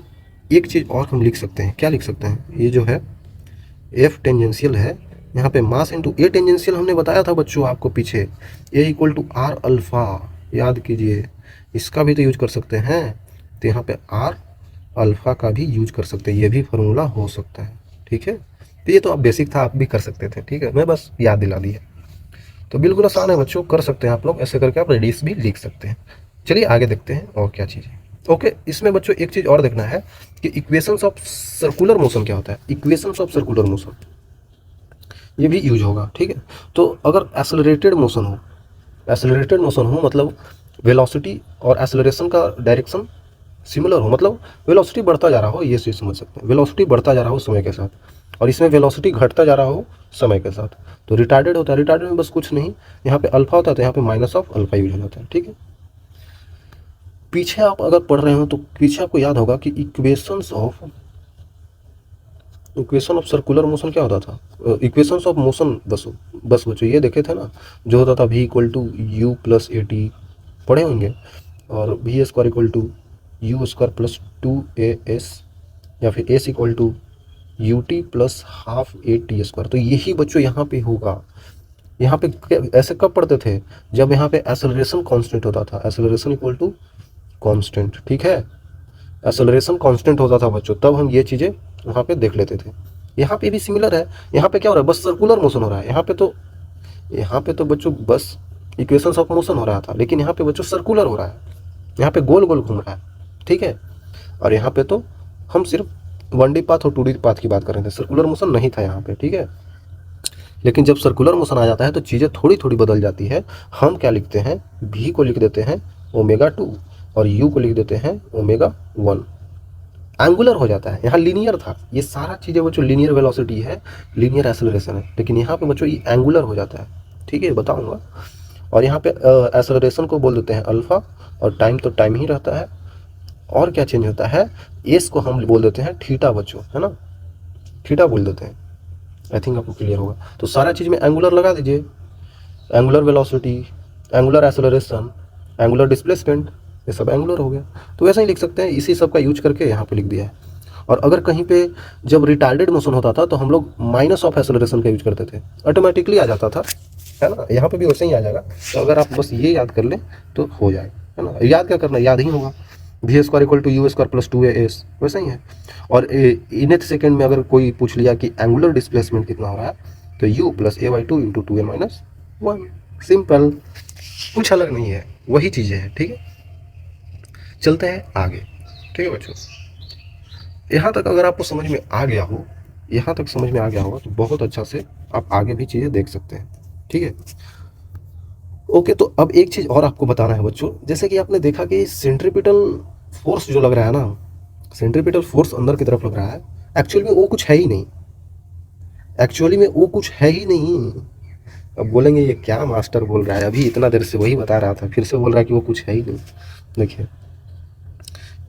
एक चीज़ और हम लिख सकते हैं, क्या लिख सकते हैं, ये जो है एफ टेंजेंशियल है, यहाँ पे मास इंटू ए टेंजेंशियल हमने बताया था बच्चों आपको पीछे, ए इक्वल टू आर अल्फ़ा, याद कीजिए, इसका भी तो यूज कर सकते हैं, तो यहाँ पे आर अल्फ़ा का भी यूज कर सकते हैं, ये भी फार्मूला हो सकता है, ठीक है। तो ये तो अब बेसिक था, आप भी कर सकते थे, ठीक है, मैं बस याद दिला दिया। तो बिल्कुल आसान है बच्चों, कर सकते हैं आप लोग, ऐसे करके आप रेडियस भी लिख सकते हैं। चलिए आगे देखते हैं और क्या चीज़ है। ओके, इसमें बच्चों एक चीज़ और देखना है कि इक्वेशंस ऑफ सर्कुलर मोशन क्या होता है, इक्वेशंस ऑफ सर्कुलर मोशन ये भी यूज होगा, ठीक है। तो अगर एक्सेलरेटेड मोशन हो, एक्सेलरेटेड मोशन हो मतलब वेलोसिटी और एक्सेलरेशन का डायरेक्शन सिमिलर हो, मतलब वेलोसिटी बढ़ता जा रहा हो, ये चीज़ समझ सकते हैं, वेलोसिटी बढ़ता जा रहा हो समय के साथ, और इसमें वेलोसिटी घटता जा रहा हो समय के साथ, तो रिटार्डेड होता है। रिटार्डेड में बस कुछ नहीं, यहाँ पे अल्फा होता है तो यहाँ पे माइनस ऑफ अल्फा यूज हो जाता है, ठीक है। पीछे आप अगर पढ़ रहे हो तो पीछे आपको याद होगा कि इक्वेशन ऑफ सर्कुलर मोशन क्या होता था, इक्वेशंस ऑफ मोशन, बस बच्चों ये देखे थे ना, जो होता था v equal to you plus A t, पढ़े होंगे, और v square equal to you square plus 2as, या फिर s equal to u t plus half a t square. तो यही बच्चों यहाँ पे होगा। यहाँ पे ऐसे कब पढ़ते थे, जब यहाँ पे एक्सेलरेशन कांस्टेंट होता था, एक्सेलरेशन इक्वल टू कांस्टेंट, ठीक है, एक्सेलरेशन कांस्टेंट होता था बच्चों, तब हम ये चीज़ें वहाँ पे देख लेते थे। यहाँ पे भी सिमिलर है, यहाँ पे क्या हो रहा है, बस सर्कुलर मोशन हो रहा है, यहाँ पे तो बच्चों बस इक्वेशंस ऑफ मोशन हो रहा था, लेकिन यहाँ पे बच्चों सर्कुलर हो रहा है, यहाँ पे गोल गोल घूम रहा है, ठीक है। और यहाँ पे तो हम सिर्फ 1D पाथ और 2D पाथ की बात कर रहे थे, सर्कुलर मोशन नहीं था यहाँ पे, ठीक है। लेकिन जब सर्कुलर मोशन आ जाता है तो चीज़ें थोड़ी थोड़ी बदल जाती है। हम क्या लिखते हैं, v को लिख देते हैं ω2 और u को लिख देते हैं ω1, एंगुलर हो जाता है। यहाँ लीनियर था, ये सारा चीज़ें बच्चों लीनियर वेलोसिटी है, लीनियर एक्सेलरेशन है, लेकिन यहाँ पे बच्चों ये एंगुलर हो जाता है, ठीक है, बताऊंगा। और यहाँ पे एक्सेलरेशन को बोल देते हैं अल्फा, और टाइम तो टाइम ही रहता है। और क्या चेंज होता है, एस को हम बोल देते हैं थीटा बच्चों, है ना, थीटा बोल देते हैं। आई थिंक आपको क्लियर होगा। तो सारा चीज़ में एंगुलर लगा दीजिए, angular velocity, angular acceleration, angular displacement, ये सब एंगुलर हो गया। तो वैसा ही लिख सकते हैं, इसी सब का यूज करके यहाँ पे लिख दिया है। और अगर कहीं पे जब रिटार्डेड मोशन होता था तो हम लोग माइनस ऑफ एक्सेलरेशन का यूज करते थे, ऑटोमेटिकली आ जाता था, है ना। यहाँ पे भी वैसे ही आ जाएगा। तो अगर आप बस ये याद कर लें तो हो जाए, है ना। याद क्या करना, याद ही होगा, v square equal to you square plus 2as, वैसा ही है। और इनथ सेकेंड में अगर कोई पूछ लिया कि एंगुलर डिस्प्लेसमेंट कितना हो रहा है, तो u plus a/2 into 2n-1, simple, कुछ अलग नहीं है, वही चीज़ें हैं, ठीक है। चलते हैं आगे, ठीक है बच्चों। यहाँ तक अगर आपको समझ में आ गया हो, यहाँ तक समझ में आ गया होगा तो बहुत अच्छा से आप आगे भी चीज़ें देख सकते हैं, ठीक है। ओके, तो अब एक चीज़ और आपको बताना है बच्चों, जैसे कि आपने देखा कि सेंट्रीपिटल फोर्स जो लग रहा है ना, सेंट्रीपिटल फोर्स अंदर की तरफ लग रहा है, एक्चुअली में वो कुछ है ही नहीं, एक्चुअली में वो कुछ है ही नहीं। अब बोलेंगे ये क्या मास्टर बोल रहा है, अभी इतना देर से वही बता रहा था, फिर से बोल रहा है कि वो कुछ है ही नहीं। देखिए,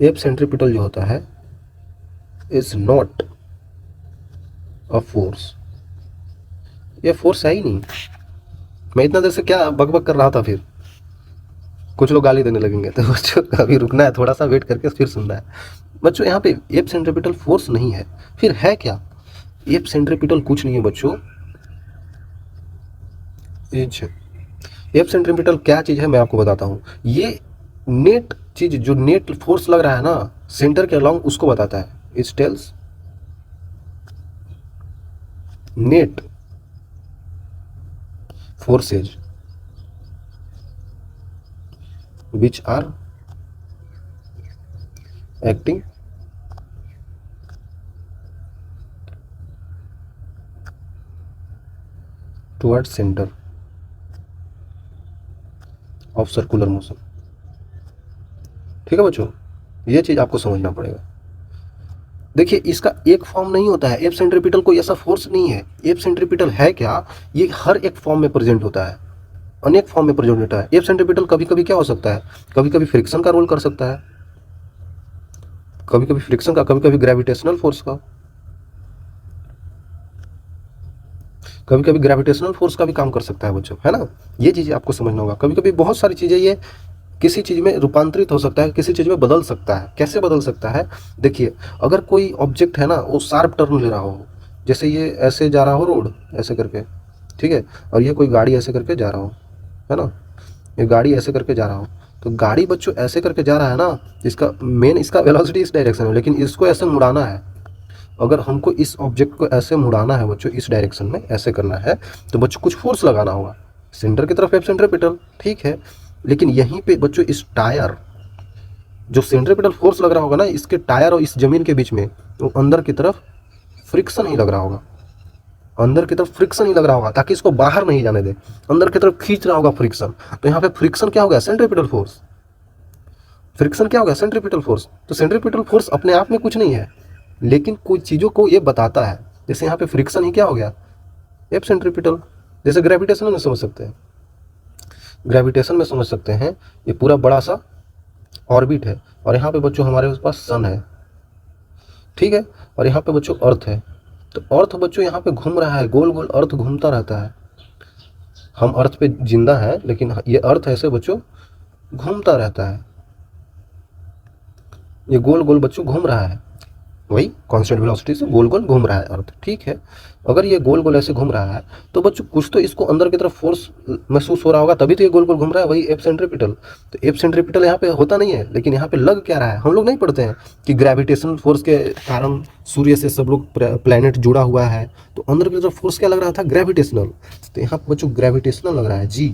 एफ सेंट्रीपिटल जो होता है इज नॉट अ फोर्स, ये फोर्स है ही नहीं। मैं इतना देर से क्या बकबक कर रहा था, फिर कुछ लोग गाली देने लगेंगे, तो बच्चों अभी रुकना है, थोड़ा सा वेट करके फिर सुनना है बच्चों। यहाँ पे एफ सेंट्रीपिटल फोर्स नहीं है, फिर है क्या, एफ सेंट्रीपिटल कुछ नहीं है बच्चों। एफ सेंट्रीपिटल क्या चीज़ है मैं आपको बताता हूँ। ये नेट चीज, जो नेट फोर्स लग रहा है ना सेंटर के अलोंग, उसको बताता है। It tells net forces which are acting towards center of circular motion, ठीक है बच्चों, ये चीज आपको समझना पड़ेगा। देखिए, इसका एक फॉर्म नहीं होता है, एफ सेंट्रीपिटल कोई ऐसा फोर्स नहीं है। एफ सेंट्रीपिटल है क्या, ये हर एक फॉर्म में प्रेजेंट होता है, अनेक फॉर्म में प्रेजेंट होता है। एफ सेंट्रीपिटल कभी कभी क्या हो सकता है, कभी कभी फ्रिक्शन का रोल कर सकता है, कभी कभी फ्रिक्शन का, कभी कभी ग्रेविटेशनल फोर्स का, कभी कभी ग्रेविटेशनल फोर्स का भी काम कर सकता है बच्चों, है ना। ये चीज़ें आपको समझना होगा। कभी कभी बहुत सारी चीज़ें ये किसी चीज़ में रूपांतरित हो सकता है, किसी चीज़ में बदल सकता है। कैसे बदल सकता है? देखिए, अगर कोई ऑब्जेक्ट है ना वो शार्प टर्न ले रहा हो, जैसे ये ऐसे जा रहा हो रोड ऐसे करके, ठीक है, और ये कोई गाड़ी ऐसे करके जा रहा हो, है ना, ये गाड़ी ऐसे करके जा रहा हो, तो गाड़ी बच्चों ऐसे करके जा रहा है ना, इसका मेन इसका वेलोसिटी इस डायरेक्शन में, लेकिन इसको ऐसे मुड़ाना है। अगर हमको इस ऑब्जेक्ट को ऐसे मुड़ाना है बच्चों, इस डायरेक्शन में ऐसे करना है, तो बच्चों कुछ फोर्स लगाना होगा सेंटर की तरफ, सेंट्रीपिटल, ठीक है। लेकिन यहीं पे बच्चों इस टायर, जो सेंट्रीपिटल फोर्स लग रहा होगा ना इसके टायर और इस जमीन के बीच में, तो अंदर की तरफ फ्रिक्शन ही लग रहा होगा, अंदर की तरफ फ्रिक्शन ही लग रहा होगा, ताकि इसको बाहर नहीं जाने दे, अंदर की तरफ खींच रहा होगा फ्रिक्शन। तो यहाँ पे फ्रिक्शन क्या होगा? Centripetal force. फ्रिक्शन क्या होगा? Centripetal force. तो सेंट्रीपिटल फोर्स अपने आप में कुछ नहीं है, लेकिन कुछ चीज़ों को ये बताता है। जैसे यहाँ पे फ्रिक्शन ही क्या हो गया? F centripetal. जैसे ग्रेविटेशन में समझ सकते हैं, ग्रेविटेशन में समझ सकते हैं, ये पूरा बड़ा सा ऑर्बिट है, और यहाँ पे बच्चों हमारे पास सन है, ठीक है, और यहाँ पे बच्चों अर्थ है। तो अर्थ बच्चों यहाँ पे घूम रहा है, गोल गोल अर्थ घूमता रहता है। हम अर्थ पे जिंदा है, लेकिन ये अर्थ ऐसे बच्चों घूमता रहता है, ये गोल गोल बच्चों घूम रहा है, वही कांस्टेंट वेलोसिटी से गोल गोल घूम रहा है अर्थ, ठीक है। अगर ये गोल गोल ऐसे घूम रहा है तो बच्चों कुछ तो इसको अंदर की तरफ फोर्स महसूस हो रहा होगा, तभी तो ये गोल गोल घूम रहा है, वही एफ सेंट्रीपिटल। तो एफ सेंट्रीपिटल यहाँ पे होता नहीं है, लेकिन यहाँ पे लग क्या रहा है? हम लोग नहीं पढ़ते हैं कि ग्रेविटेशनल फोर्स के कारण सूर्य से सब लोग प्लैनेट जुड़ा हुआ है, तो अंदर की तरफ फोर्स क्या लग रहा था? ग्रेविटेशनल। तो यहाँ पे बच्चों ग्रेविटेशनल लग रहा है जी,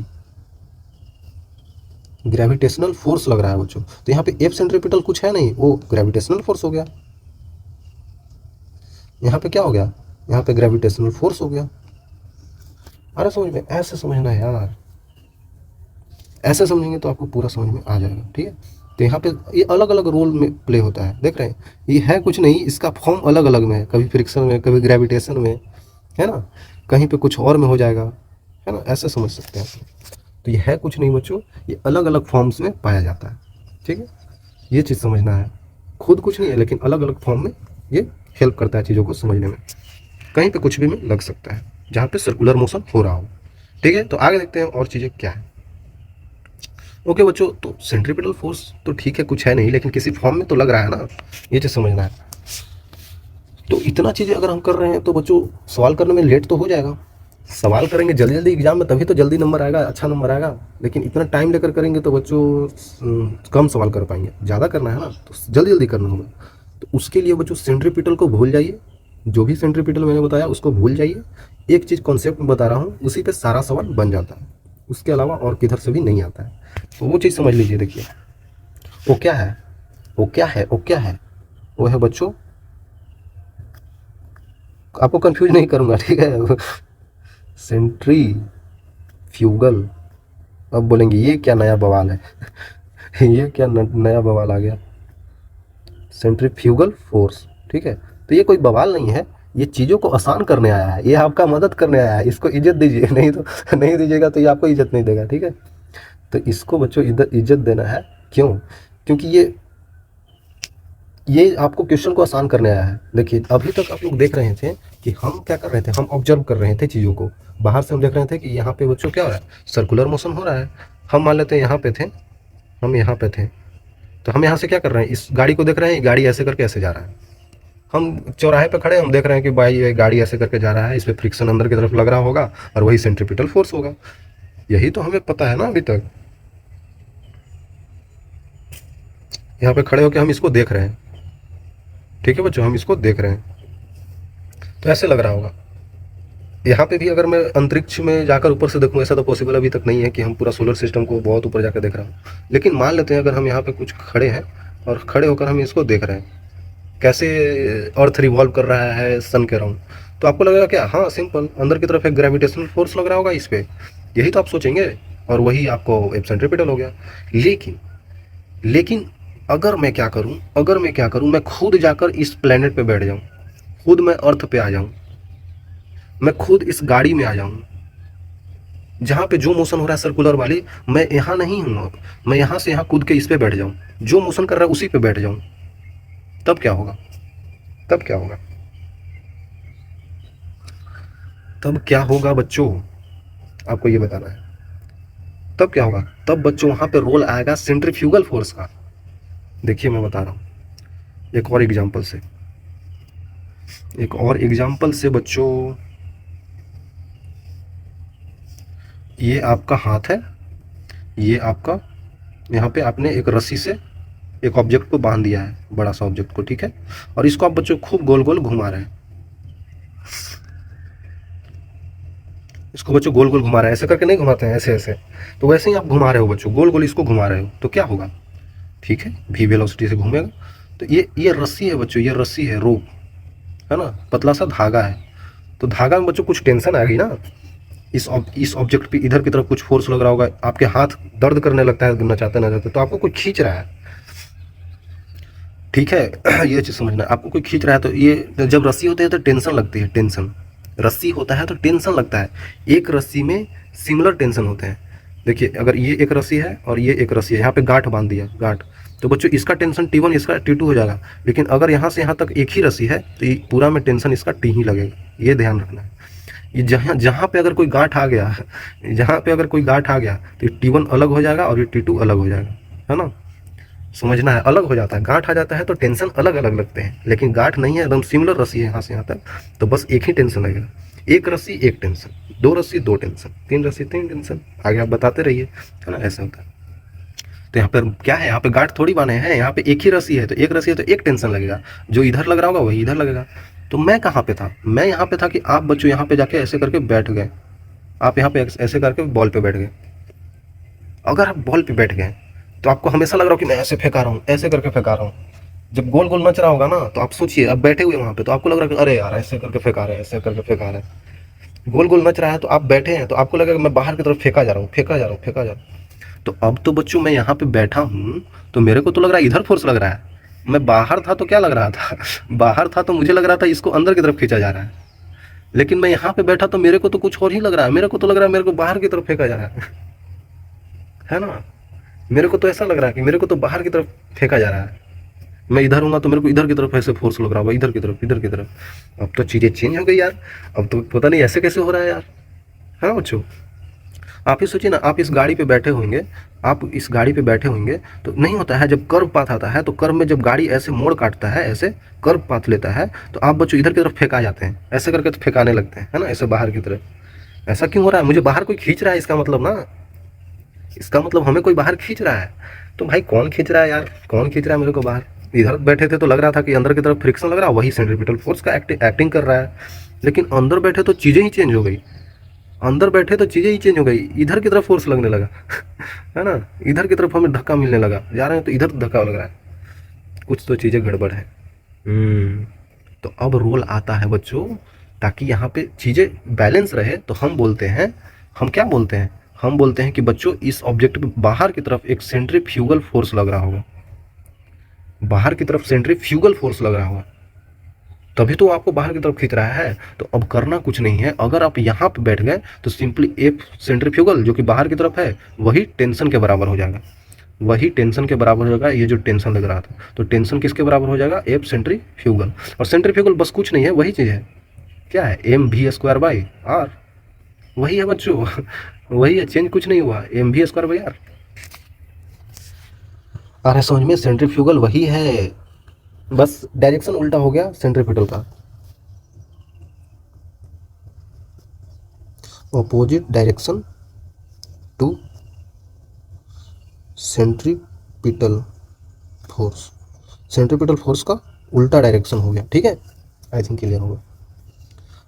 ग्रेविटेशनल फोर्स लग रहा है बच्चों। तो यहाँ पे एफ सेंट्रीपिटल कुछ है नहीं, वो ग्रेविटेशनल फोर्स हो गया। यहाँ पे क्या हो गया? यहाँ पे ग्रेविटेशनल फोर्स हो गया। अरे समझ में, ऐसे समझना है यार, ऐसे समझेंगे तो आपको पूरा समझ में आ जाएगा, ठीक है। तो यहाँ पे ये अलग अलग रोल में प्ले होता है, देख रहे हैं, ये है कुछ नहीं, इसका फॉर्म अलग अलग में है, कभी फ्रिक्शन में, कभी ग्रेविटेशन में, है ना, कहीं पे कुछ और में हो जाएगा, है ना, ऐसे समझ सकते हैं। तो ये है कुछ नहीं बच्चों, ये अलग अलग फॉर्म्स में पाया जाता है, ठीक है, ये चीज़ समझना है। खुद कुछ नहीं है, लेकिन अलग अलग फॉर्म में ये हेल्प करता है चीज़ों को समझने में। कहीं पे कुछ भी में लग सकता है जहाँ पे सर्कुलर मोशन हो रहा हो, ठीक है। तो आगे देखते हैं और चीज़ें क्या है। ओके बच्चों, तो सेंट्रीपिटल फोर्स तो ठीक है, कुछ है नहीं, लेकिन किसी फॉर्म में तो लग रहा है ना, ये चीज़ समझना है। तो इतना चीज़ें अगर हम कर रहे हैं तो बच्चों सवाल करने में लेट तो हो जाएगा। सवाल करेंगे जल्दी जल्दी एग्जाम में, तभी तो जल्दी नंबर आएगा, अच्छा नंबर आएगा। लेकिन इतना टाइम लेकर करेंगे तो बच्चों कम सवाल कर पाएंगे। ज़्यादा करना है ना तो जल्दी जल्दी करना होगा। तो उसके लिए बच्चों सेंट्रीपिटल को भूल जाइए, जो भी सेंट्रीपिटल मैंने बताया उसको भूल जाइए। एक चीज़ कॉन्सेप्ट में बता रहा हूँ, उसी पे सारा सवाल बन जाता है, उसके अलावा और किधर से भी नहीं आता है। तो वो चीज़ समझ लीजिए। देखिए वो क्या है, वो क्या है, वो क्या है, वो है बच्चों, आपको कंफ्यूज नहीं करूँगा, ठीक है। सेंट्रीफ्यूगल। अब बोलेंगे ये क्या नया बवाल है ये क्या नया बवाल आ गया, सेंट्रीफ्यूगल फोर्स, ठीक है। तो ये कोई बवाल नहीं है, ये चीज़ों को आसान करने आया है, ये आपका मदद करने आया है, इसको इज्जत दीजिए, नहीं तो नहीं दीजिएगा तो ये आपको इज्जत नहीं देगा, ठीक है। तो इसको बच्चों इज्जत देना है, क्यों? क्योंकि ये आपको क्वेश्चन को आसान करने आया है। देखिए अभी तक आप लोग देख रहे थे कि हम क्या कर रहे थे, हम ऑब्जर्व कर रहे थे चीज़ों को, बाहर से हम देख रहे थे कि यहाँ पे बच्चों क्या हो रहा है, सर्कुलर मोशन हो रहा है। हम मान लेते हैं यहाँ पे थे, हम यहाँ पे थे, तो हम यहाँ से क्या कर रहे हैं, इस गाड़ी को देख रहे हैं, गाड़ी ऐसे करके ऐसे जा रहा है। हम चौराहे पे खड़े, हम देख रहे हैं कि भाई ये गाड़ी ऐसे करके जा रहा है, इस पर फ्रिक्शन अंदर की तरफ लग रहा होगा, और वही सेंट्रीपिटल फोर्स होगा। यही तो हमें पता है ना अभी तक। यहाँ पे खड़े होकर हम इसको देख रहे हैं, ठीक है बच्चों, हम इसको देख रहे हैं, तो ऐसे लग रहा होगा। यहाँ पे भी अगर मैं अंतरिक्ष में जाकर ऊपर से देखूँ, ऐसा तो पॉसिबल अभी तक नहीं है कि हम पूरा सोलर सिस्टम को बहुत ऊपर जाकर देख रहा हूँ। लेकिन मान लेते हैं अगर हम यहाँ पे कुछ खड़े हैं और खड़े होकर हम इसको देख रहे हैं, कैसे अर्थ रिवॉल्व कर रहा है सन के अराउंड, तो आपको लगेगा क्या, हाँ सिंपल, अंदर की तरफ एक ग्रेविटेशनल फोर्स लग रहा होगा इस पर, यही तो आप सोचेंगे, और वही आपको सेंट्रीपिटल हो गया। लेकिन अगर मैं क्या करूँ, मैं खुद जाकर इस प्लेनेट पे बैठ जाऊँ, खुद मैं अर्थ पे आ जाऊँ, मैं खुद इस गाड़ी में आ जाऊँ जहाँ पे जो मोशन हो रहा है सर्कुलर वाली, मैं यहाँ नहीं हूँ, अब मैं यहाँ से यहाँ कूद के इस पे बैठ जाऊँ, जो मोशन कर रहा है उसी पे बैठ जाऊँ, तब क्या होगा, तब क्या होगा, तब क्या होगा बच्चों, आपको ये बताना है। तब क्या होगा, तब बच्चों वहाँ पे रोल आएगा सेंट्रीफ्यूगल फोर्स का। देखिए मैं बता रहा हूँ एक और एग्जांपल से, बच्चों, ये आपका हाथ है, ये आपका, यहाँ पे आपने एक रस्सी से एक ऑब्जेक्ट को बांध दिया है, बड़ा सा ऑब्जेक्ट को, ठीक है, और इसको आप बच्चों खूब गोल गोल घुमा रहे हैं, इसको बच्चों गोल गोल घुमा रहे हैं, ऐसे करके नहीं घुमाते हैं, ऐसे ऐसे, तो वैसे ही आप घुमा रहे हो बच्चों, गोल गोल इसको घुमा रहे हो, तो क्या होगा, ठीक है, भी वेलोसिटी से घूमेगा। तो ये रस्सी है बच्चों, ये रस्सी है, रोप है ना, पतला सा धागा है, तो धागा में बच्चों कुछ टेंशन आएगी ना, इस ऑब्जेक्ट पे इधर की तरफ कुछ फोर्स लग रहा होगा, आपके हाथ दर्द करने लगता है नचाते नचाते, तो आपको कोई खींच रहा है, ठीक है। ये चीज़ समझना, आपको कोई खींच रहा है, तो ये जब रस्सी होती है तो टेंशन लगती है, टेंशन, रस्सी होता है तो टेंशन लगता है, एक रस्सी में सिमिलर टेंशन होते हैं। देखिए अगर ये एक रस्सी है और ये एक रस्सी है, यहाँ पे गांठ बांध दिया, गांठ, तो बच्चों इसका टेंशन T1, इसका T2 हो जाएगा, लेकिन अगर यहाँ से यहाँ तक एक ही रस्सी है तो ये पूरा में टेंशन इसका T ही लगेगा, ये ध्यान रखना है। ये जहाँ जहाँ पे अगर कोई गांठ आ गया, जहाँ पे अगर कोई गांठ आ गया तो T1 अलग हो जाएगा और ये T2 अलग हो जाएगा, है ना, समझना है, अलग हो जाता है, गांठ आ जाता है तो टेंशन अलग अलग लगते हैं, लेकिन गांठ नहीं है, एकदम सिमिलर रस्सी है यहाँ से यहाँ तक, तो बस एक ही टेंशन लगेगा, एक रस्सी एक टेंशन, दो रस्सी दो टेंशन, तीन रस्सी तीन टेंशन, आगे आप बताते रहिए, है ना, ऐसा होता है। तो यहाँ पर क्या है, यहाँ पे गांठ थोड़ी बांधे हैं, यहाँ पे एक ही रस्सी है, तो एक रस्सी है तो एक टेंशन लगेगा, जो इधर लग रहा होगा वही इधर लगेगा। तो मैं कहाँ पे था, मैं यहाँ पे था कि आप बच्चों यहाँ पे जाके ऐसे करके बैठ गए, आप यहाँ पे ऐसे करके बॉल पे बैठ गए, अगर आप बॉल पे बैठ गए तो आपको हमेशा लग रहा हो कि मैं ऐसे फेंका रहा हूँ, ऐसे करके फेंका रहा हूँ, जब गोल गोल नच रहा होगा ना, तो आप सोचिए, अब बैठे हुए वहाँ पे, तो आपको लग रहा है कि अरे यार ऐसे करके फेंका रहे हैं, ऐसे करके फेंका रहे हैं, गोल गोल नच रहा है, तो आप बैठे हैं तो आपको लगेगा मैं बाहर की तरफ फेंका जा रहा हूँ, फेंका जा रहा हूँ, फेंका जा रहा हूँ। तो अब तो बच्चों मैं यहाँ पे बैठा हूँ, तो मेरे को तो लग रहा है इधर फोर्स लग रहा है, मैं बाहर था तो क्या लग रहा था, बाहर था तो मुझे लग रहा था इसको अंदर की तरफ खींचा जा रहा है, लेकिन मैं यहाँ पे बैठा तो मेरे को तो कुछ और ही लग रहा है, मेरे को तो लग रहा है मेरे को बाहर की तरफ फेंका जा रहा है ना, मेरे को तो ऐसा लग रहा है कि मेरे को तो बाहर की तरफ फेंका जा रहा है, मैं इधर हूँगा तो मेरे को इधर की तरफ ऐसे फोर्स लग रहा होगा, इधर की तरफ, इधर की तरफ। अब तो चीज़ें चेंज हो गई यार, अब तो पता नहीं ऐसे कैसे हो रहा है यार, है ना बच्चों। आप ही सोचिए ना, आप इस गाड़ी पे बैठे होंगे, आप इस गाड़ी पे बैठे होंगे, तो नहीं होता है जब कर्व पाथ आता है, तो कर्व में जब गाड़ी ऐसे मोड़ काटता है, ऐसे कर्व पाथ लेता है, तो आप बच्चों इधर की तरफ फेंका जाते हैं, ऐसे करके तो फेंकाने लगते हैं, है ना, ऐसे बाहर की तरफ। ऐसा क्यों हो रहा है, मुझे बाहर कोई खींच रहा है, इसका मतलब ना, इसका मतलब हमें कोई बाहर खींच रहा है। तो भाई कौन खींच रहा है यार, कौन खींच रहा है मेरे को बाहर, इधर बैठे थे तो लग रहा था कि अंदर की तरफ फ्रिक्शन लग रहा है, वही सेंट्रीपिटल फोर्स का एक्टिंग कर रहा है, लेकिन अंदर बैठे तो चीज़ें ही चेंज हो गई, अंदर बैठे तो चीज़ें ही चेंज हो गई, इधर की तरफ फोर्स लगने लगा, है ना, इधर की तरफ हमें धक्का मिलने लगा, जा रहे हैं तो इधर धक्का लग रहा है, कुछ तो चीज़ें गड़बड़ है। तो अब रोल आता है बच्चों, ताकि यहाँ पे चीज़ें बैलेंस रहे, तो हम बोलते हैं, हम क्या बोलते हैं, हम बोलते हैं कि बच्चों इस ऑब्जेक्ट पे बाहर की तरफ एक सेंट्रीफ्यूगल फोर्स लग रहा होगा, बाहर की तरफ सेंट्रीफ्यूगल फोर्स लग रहा होगा, तभी तो आपको बाहर की तरफ खींच रहा है। तो अब करना कुछ नहीं है, अगर आप यहाँ पे बैठ गए तो सिंपली एफ सेंट्रीफ्यूगल जो कि बाहर की तरफ है वही टेंशन के बराबर हो जाएगा, वही टेंशन के बराबर हो जाएगा, ये जो टेंशन लग रहा था, तो टेंशन किसके बराबर हो जाएगा, एफ सेंट्रीफ्यूगल। और सेंट्रीफ्यूगल बस कुछ नहीं है, वही चीज़ है, क्या है, M we square by R, वही है बच्चों, वही है, चेंज कुछ नहीं हुआ, M we square by R. आ रहा है समझ में, सेंट्रीफ्यूगल वही है, बस डायरेक्शन उल्टा हो गया सेंट्रीपिटल का, opposite direction to centripetal force, centripetal force का उल्टा डायरेक्शन हो गया, ठीक है। आई थिंक क्लियर होगा,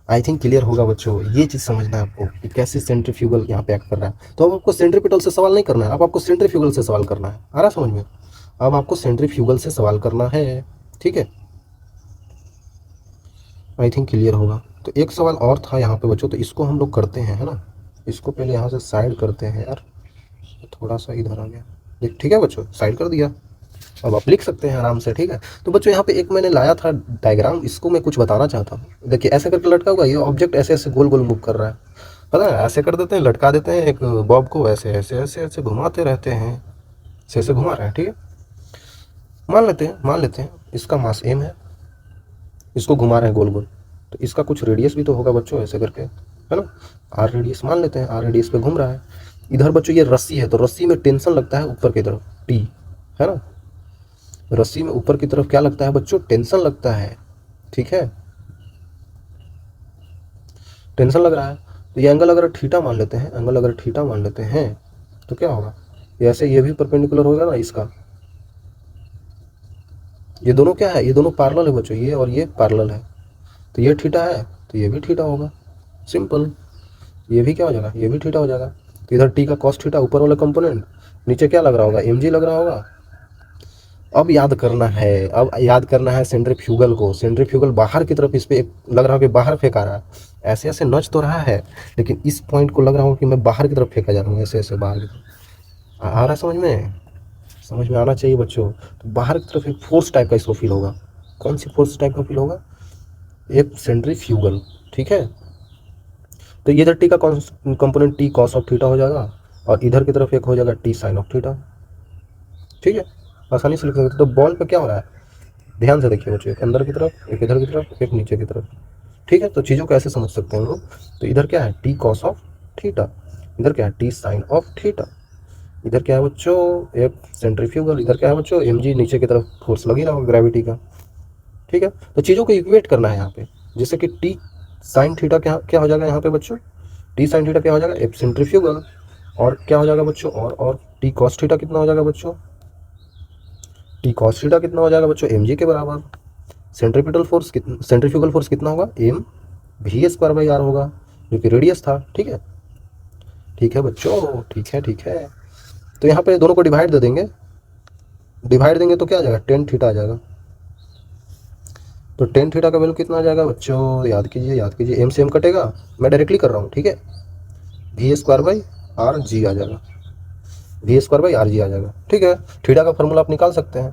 आई थिंक क्लियर होगा बच्चों, ये चीज़ समझना है आपको कि कैसे सेंट्रीफ्यूगल यहाँ पे एक्ट कर रहा है। तो अब आपको सेंट्रीपिटल से सवाल नहीं करना है, अब आपको सेंट्रीफ्यूगल से सवाल करना है, आ रहा समझ में, अब आपको सेंट्रीफ्यूगल से सवाल करना है, ठीक है। आई थिंक क्लियर होगा। तो एक सवाल और था यहाँ पे बच्चों, तो इसको हम लोग करते हैं, है ना, इसको पहले यहाँ से साइड करते हैं यार, थोड़ा सा इधर आ गया, ठीक है बच्चों, साइड कर दिया, अब आप लिख सकते हैं आराम से, ठीक है। तो बच्चों यहाँ पे एक मैंने लाया था डायग्राम, इसको मैं कुछ बताना चाहता हूँ। देखिए ऐसे करके लटका हुआ, ये ऑब्जेक्ट ऐसे ऐसे गोल गोल मूव कर रहा है, पता है, ऐसे कर देते हैं, लटका देते हैं एक बॉब को, ऐसे ऐसे ऐसे ऐसे घुमाते रहते हैं, ऐसे ऐसे घुमा रहे हैं, ठीक है। मान लेते हैं इसका मास एम है, इसको घुमा रहे हैं गोल गोल, तो इसका कुछ रेडियस भी तो होगा बच्चों, ऐसे करके, है ना, आर रेडियस मान लेते हैं, आर रेडियस पे घूम रहा है, इधर बच्चों ये रस्सी है, तो रस्सी में टेंशन लगता है ऊपर की तरफ, टी, है ना। रस्सी में ऊपर की तरफ क्या लगता है बच्चों, टेंशन लगता है, ठीक है, टेंशन लग रहा है। तो ये एंगल अगर थीटा मान लेते हैं, एंगल अगर थीटा मान लेते हैं तो क्या होगा, ऐसे ये भी परपेंडिकुलर होगा ना इसका। ये दोनों क्या है, ये दोनों पैरेलल है बच्चों, ये और ये पैरेलल है, तो ये थीटा है तो ये भी थीटा होगा, सिंपल। ये भी क्या हो जाएगा, ये भी थीटा हो जाएगा। तो इधर टी का कॉस थीटा ऊपर वाला कंपोनेंट, नीचे क्या लग रहा होगा, एम जी लग रहा होगा। अब याद करना है, अब याद करना है सेंट्रीफ्यूगल को। सेंट्रीफ्यूगल बाहर की तरफ इस पे लग रहा हो कि बाहर फेंका रहा है, ऐसे ऐसे नच तो रहा है, लेकिन इस पॉइंट को लग रहा हो कि मैं बाहर की तरफ फेंका जा रहा हूँ, ऐसे ऐसे बाहर की तरफ। आ रहा है समझ में, समझ में आना चाहिए बच्चों। तो बाहर की तरफ एक फोर्स टाइप का इसको फील होगा। कौन सी फोर्स टाइप का फील होगा, एक सेंट्रीफ्यूगल, ठीक है। तो इधर टी का component T cos of theta हो जाएगा, और इधर की तरफ एक हो जाएगा टी साइन ऑफ थीटा, ठीक है, आसानी से लिख सकते। तो बॉल पे क्या हो रहा है, ध्यान से देखिए बच्चों, एक अंदर की तरफ, एक इधर की तरफ, एक नीचे की तरफ, ठीक है। तो चीज़ों को ऐसे समझ सकते हैं हम लोग। तो इधर क्या है, टी कॉस ऑफ थीटा, इधर क्या है, टी साइन ऑफ थीटा, इधर क्या है बच्चों, एक सेंट्रीफ्यूगल, इधर क्या है बच्चों, एम जी, नीचे की तरफ फोर्स लग ही रहा होगा ग्रेविटी का, ठीक है। तो चीज़ों को इक्वेट करना है यहाँ पे, जैसे कि टी साइन थीटा क्या क्या हो जाएगा यहाँ पे बच्चों, टी साइन थीटा क्या हो जाएगा, एफ सेंट्रीफ्यूगल, और क्या हो जाएगा बच्चों, और टी कॉस थीटा कितना हो जाएगा बच्चों, टी कॉस थीटा कितना हो जाएगा बच्चों, एम जी के बराबर। सेंट्रीपिटल फोर्स कितना, सेंट्रीफ्यूगल फोर्स कितना होगा, m we square by r होगा, जो कि रेडियस था, ठीक है, ठीक है बच्चों, ठीक है, ठीक है। तो यहाँ पे दोनों को डिवाइड दे देंगे, डिवाइड देंगे तो क्या आ जाएगा, टेन थीटा आ जाएगा। तो टेन थीटा का वैल्यू कितना आ जाएगा बच्चों, याद कीजिए, याद कीजिए, एम से एम कटेगा, मैं डायरेक्टली कर रहा हूँ, ठीक है, V square by R G आ जाएगा, V square by R G आ जाएगा, ठीक है। थीटा का फॉर्मूला आप निकाल सकते हैं,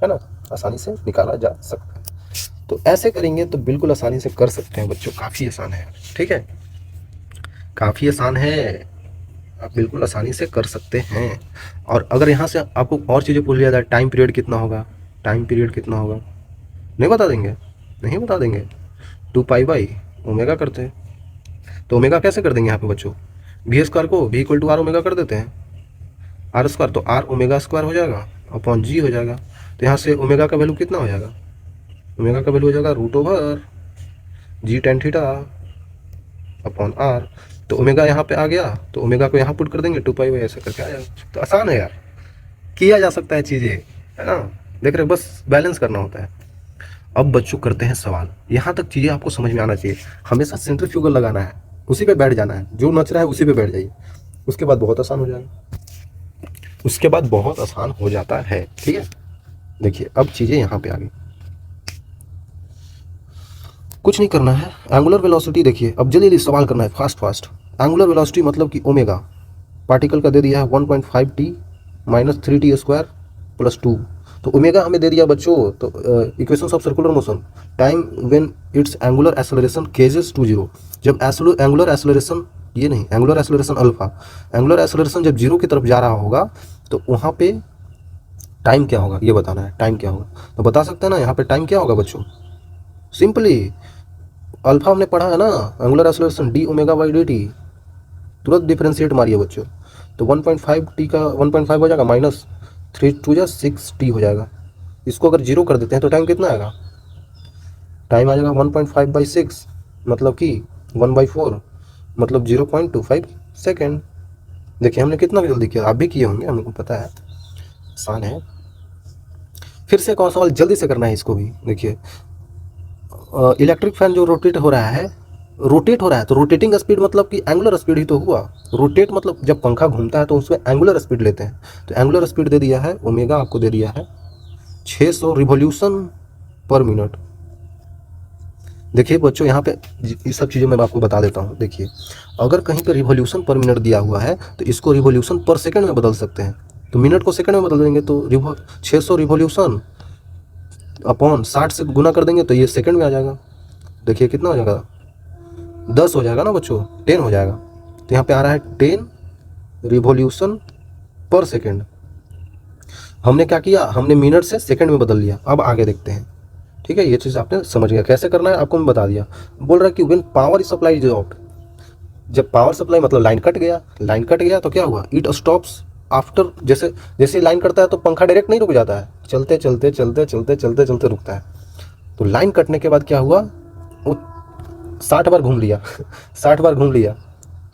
है ना, आसानी से निकाला जा सकता है। तो ऐसे करेंगे तो बिल्कुल आसानी से कर सकते हैं बच्चों, काफ़ी आसान है, ठीक है, काफ़ी आसान है, आप बिल्कुल आसानी से कर सकते हैं। और अगर यहाँ से आपको और चीज़ें पूछ लिया जाए, टाइम पीरियड कितना होगा, टाइम पीरियड कितना होगा, नहीं बता देंगे, नहीं बता देंगे, 2 पाई ओमेगा करते हैं। तो ओमेगा कैसे कर देंगे यहाँ पे बच्चों, वी स्क्वायर को v equal to r omega कर देते हैं, आर स्क्वायर, तो आर ओमेगा स्क्वायर हो जाएगा अपॉन जी हो जाएगा। तो यहाँ से ओमेगा का वैल्यू कितना हो जाएगा, ओमेगा का वैल्यू हो जाएगा root over g tan theta upon r. तो ओमेगा यहाँ पे आ गया, तो ओमेगा को यहाँ पुट कर देंगे, 2 पाई ऐसे करके आ जाएगा। तो आसान है यार, किया जा सकता है चीज़ें, है ना, देख रहे, बस बैलेंस करना होता है। अब बच्चों करते हैं सवाल, यहाँ तक चीज़ें आपको समझ में आना चाहिए। हमेशा सेंट्रीफ्यूगल लगाना है, उसी पे बैठ जाना है, जो नच रहा है उसी पे बैठ जाइए, उसके बाद बहुत आसान हो जाएगा, उसके बाद बहुत आसान हो जाता है, ठीक है। देखिए अब चीज़ें यहाँ पे आ गई, कुछ नहीं करना है, एंगुलर वेलोसिटी देखिए, अब जल्दी जल्दी सवाल करना है, फास्ट फास्ट। एंगुलर वेलोसिटी मतलब कि ओमेगा, पार्टिकल का दे दिया है 1.5 T minus 3 T square plus 2। तो ओमेगा हमें दे दिया बच्चों, तो equations of circular motion, time when it's angular acceleration केजेस टू जीरो, जब एंगुलर एक्सेलरेशन, ये नहीं, angular acceleration alpha, angular acceleration जब जीरो की तरफ जा रहा होगा तो वहाँ पे टाइम क्या होगा, ये बताना है, टाइम क्या होगा। तो बता सकते हैं ना यहाँ पे टाइम क्या होगा बच्चों, सिंपली अल्फा हमने पढ़ा है ना, angular acceleration D omega by D T, तुरंत डिफरेंशिएट मारिए बच्चों। तो 1.5 टी का 1.5 हो जाएगा माइनस 3 2 6 टी हो जाएगा। इसको अगर जीरो कर देते हैं तो टाइम कितना आएगा, टाइम आ जाएगा 1.5/6, मतलब कि 1/4, मतलब 0.25 सेकेंड। देखिए हमने कितना जल्दी किया, आप भी किए होंगे, हमको पता है, आसान है। फिर से एक और सवाल जल्दी से करना है इसको भी। देखिए इलेक्ट्रिक फैन जो रोटेट हो रहा है, रोटेट हो रहा है, तो रोटेटिंग स्पीड मतलब कि एंगुलर स्पीड ही तो हुआ। रोटेट मतलब जब पंखा घूमता है तो उसमें एंगुलर स्पीड लेते हैं, तो एंगुलर स्पीड दे दिया है ओमेगा, आपको दे दिया है 600 रिवॉल्यूशन पर मिनट। देखिए बच्चों यहाँ पे ये सब चीज़ें मैं आपको बता देता हूँ। देखिए अगर कहीं पर रिवॉल्यूशन पर मिनट दिया हुआ है तो इसको रिवॉल्यूशन पर सेकंड में बदल सकते हैं, तो मिनट को सेकंड में बदल देंगे, तो 600 रिवॉल्यूशन अपॉन 60 से गुना कर देंगे तो ये सेकंड में आ जाएगा। देखिए कितना हो जाएगा, 10 हो जाएगा ना बच्चों, 10 हो जाएगा। तो यहाँ पे आ रहा है 10 रिवॉल्यूशन पर सेकंड। हमने क्या किया, हमने मिनट से सेकंड में बदल लिया। अब आगे देखते हैं, ठीक है, ये चीज़ आपने समझ गया कैसे करना है, आपको मैं बता दिया। बोल रहा है कि when power is supplied out, जब पावर सप्लाई मतलब लाइन कट गया तो क्या हुआ, इट स्टॉप्स आफ्टर, जैसे जैसे लाइन कटता है तो पंखा डायरेक्ट नहीं रुक जाता है, चलते चलते चलते चलते चलते चलते रुकता है। तो लाइन कटने के बाद क्या हुआ, वो 60 बार घूम लिया 60 बार घूम लिया,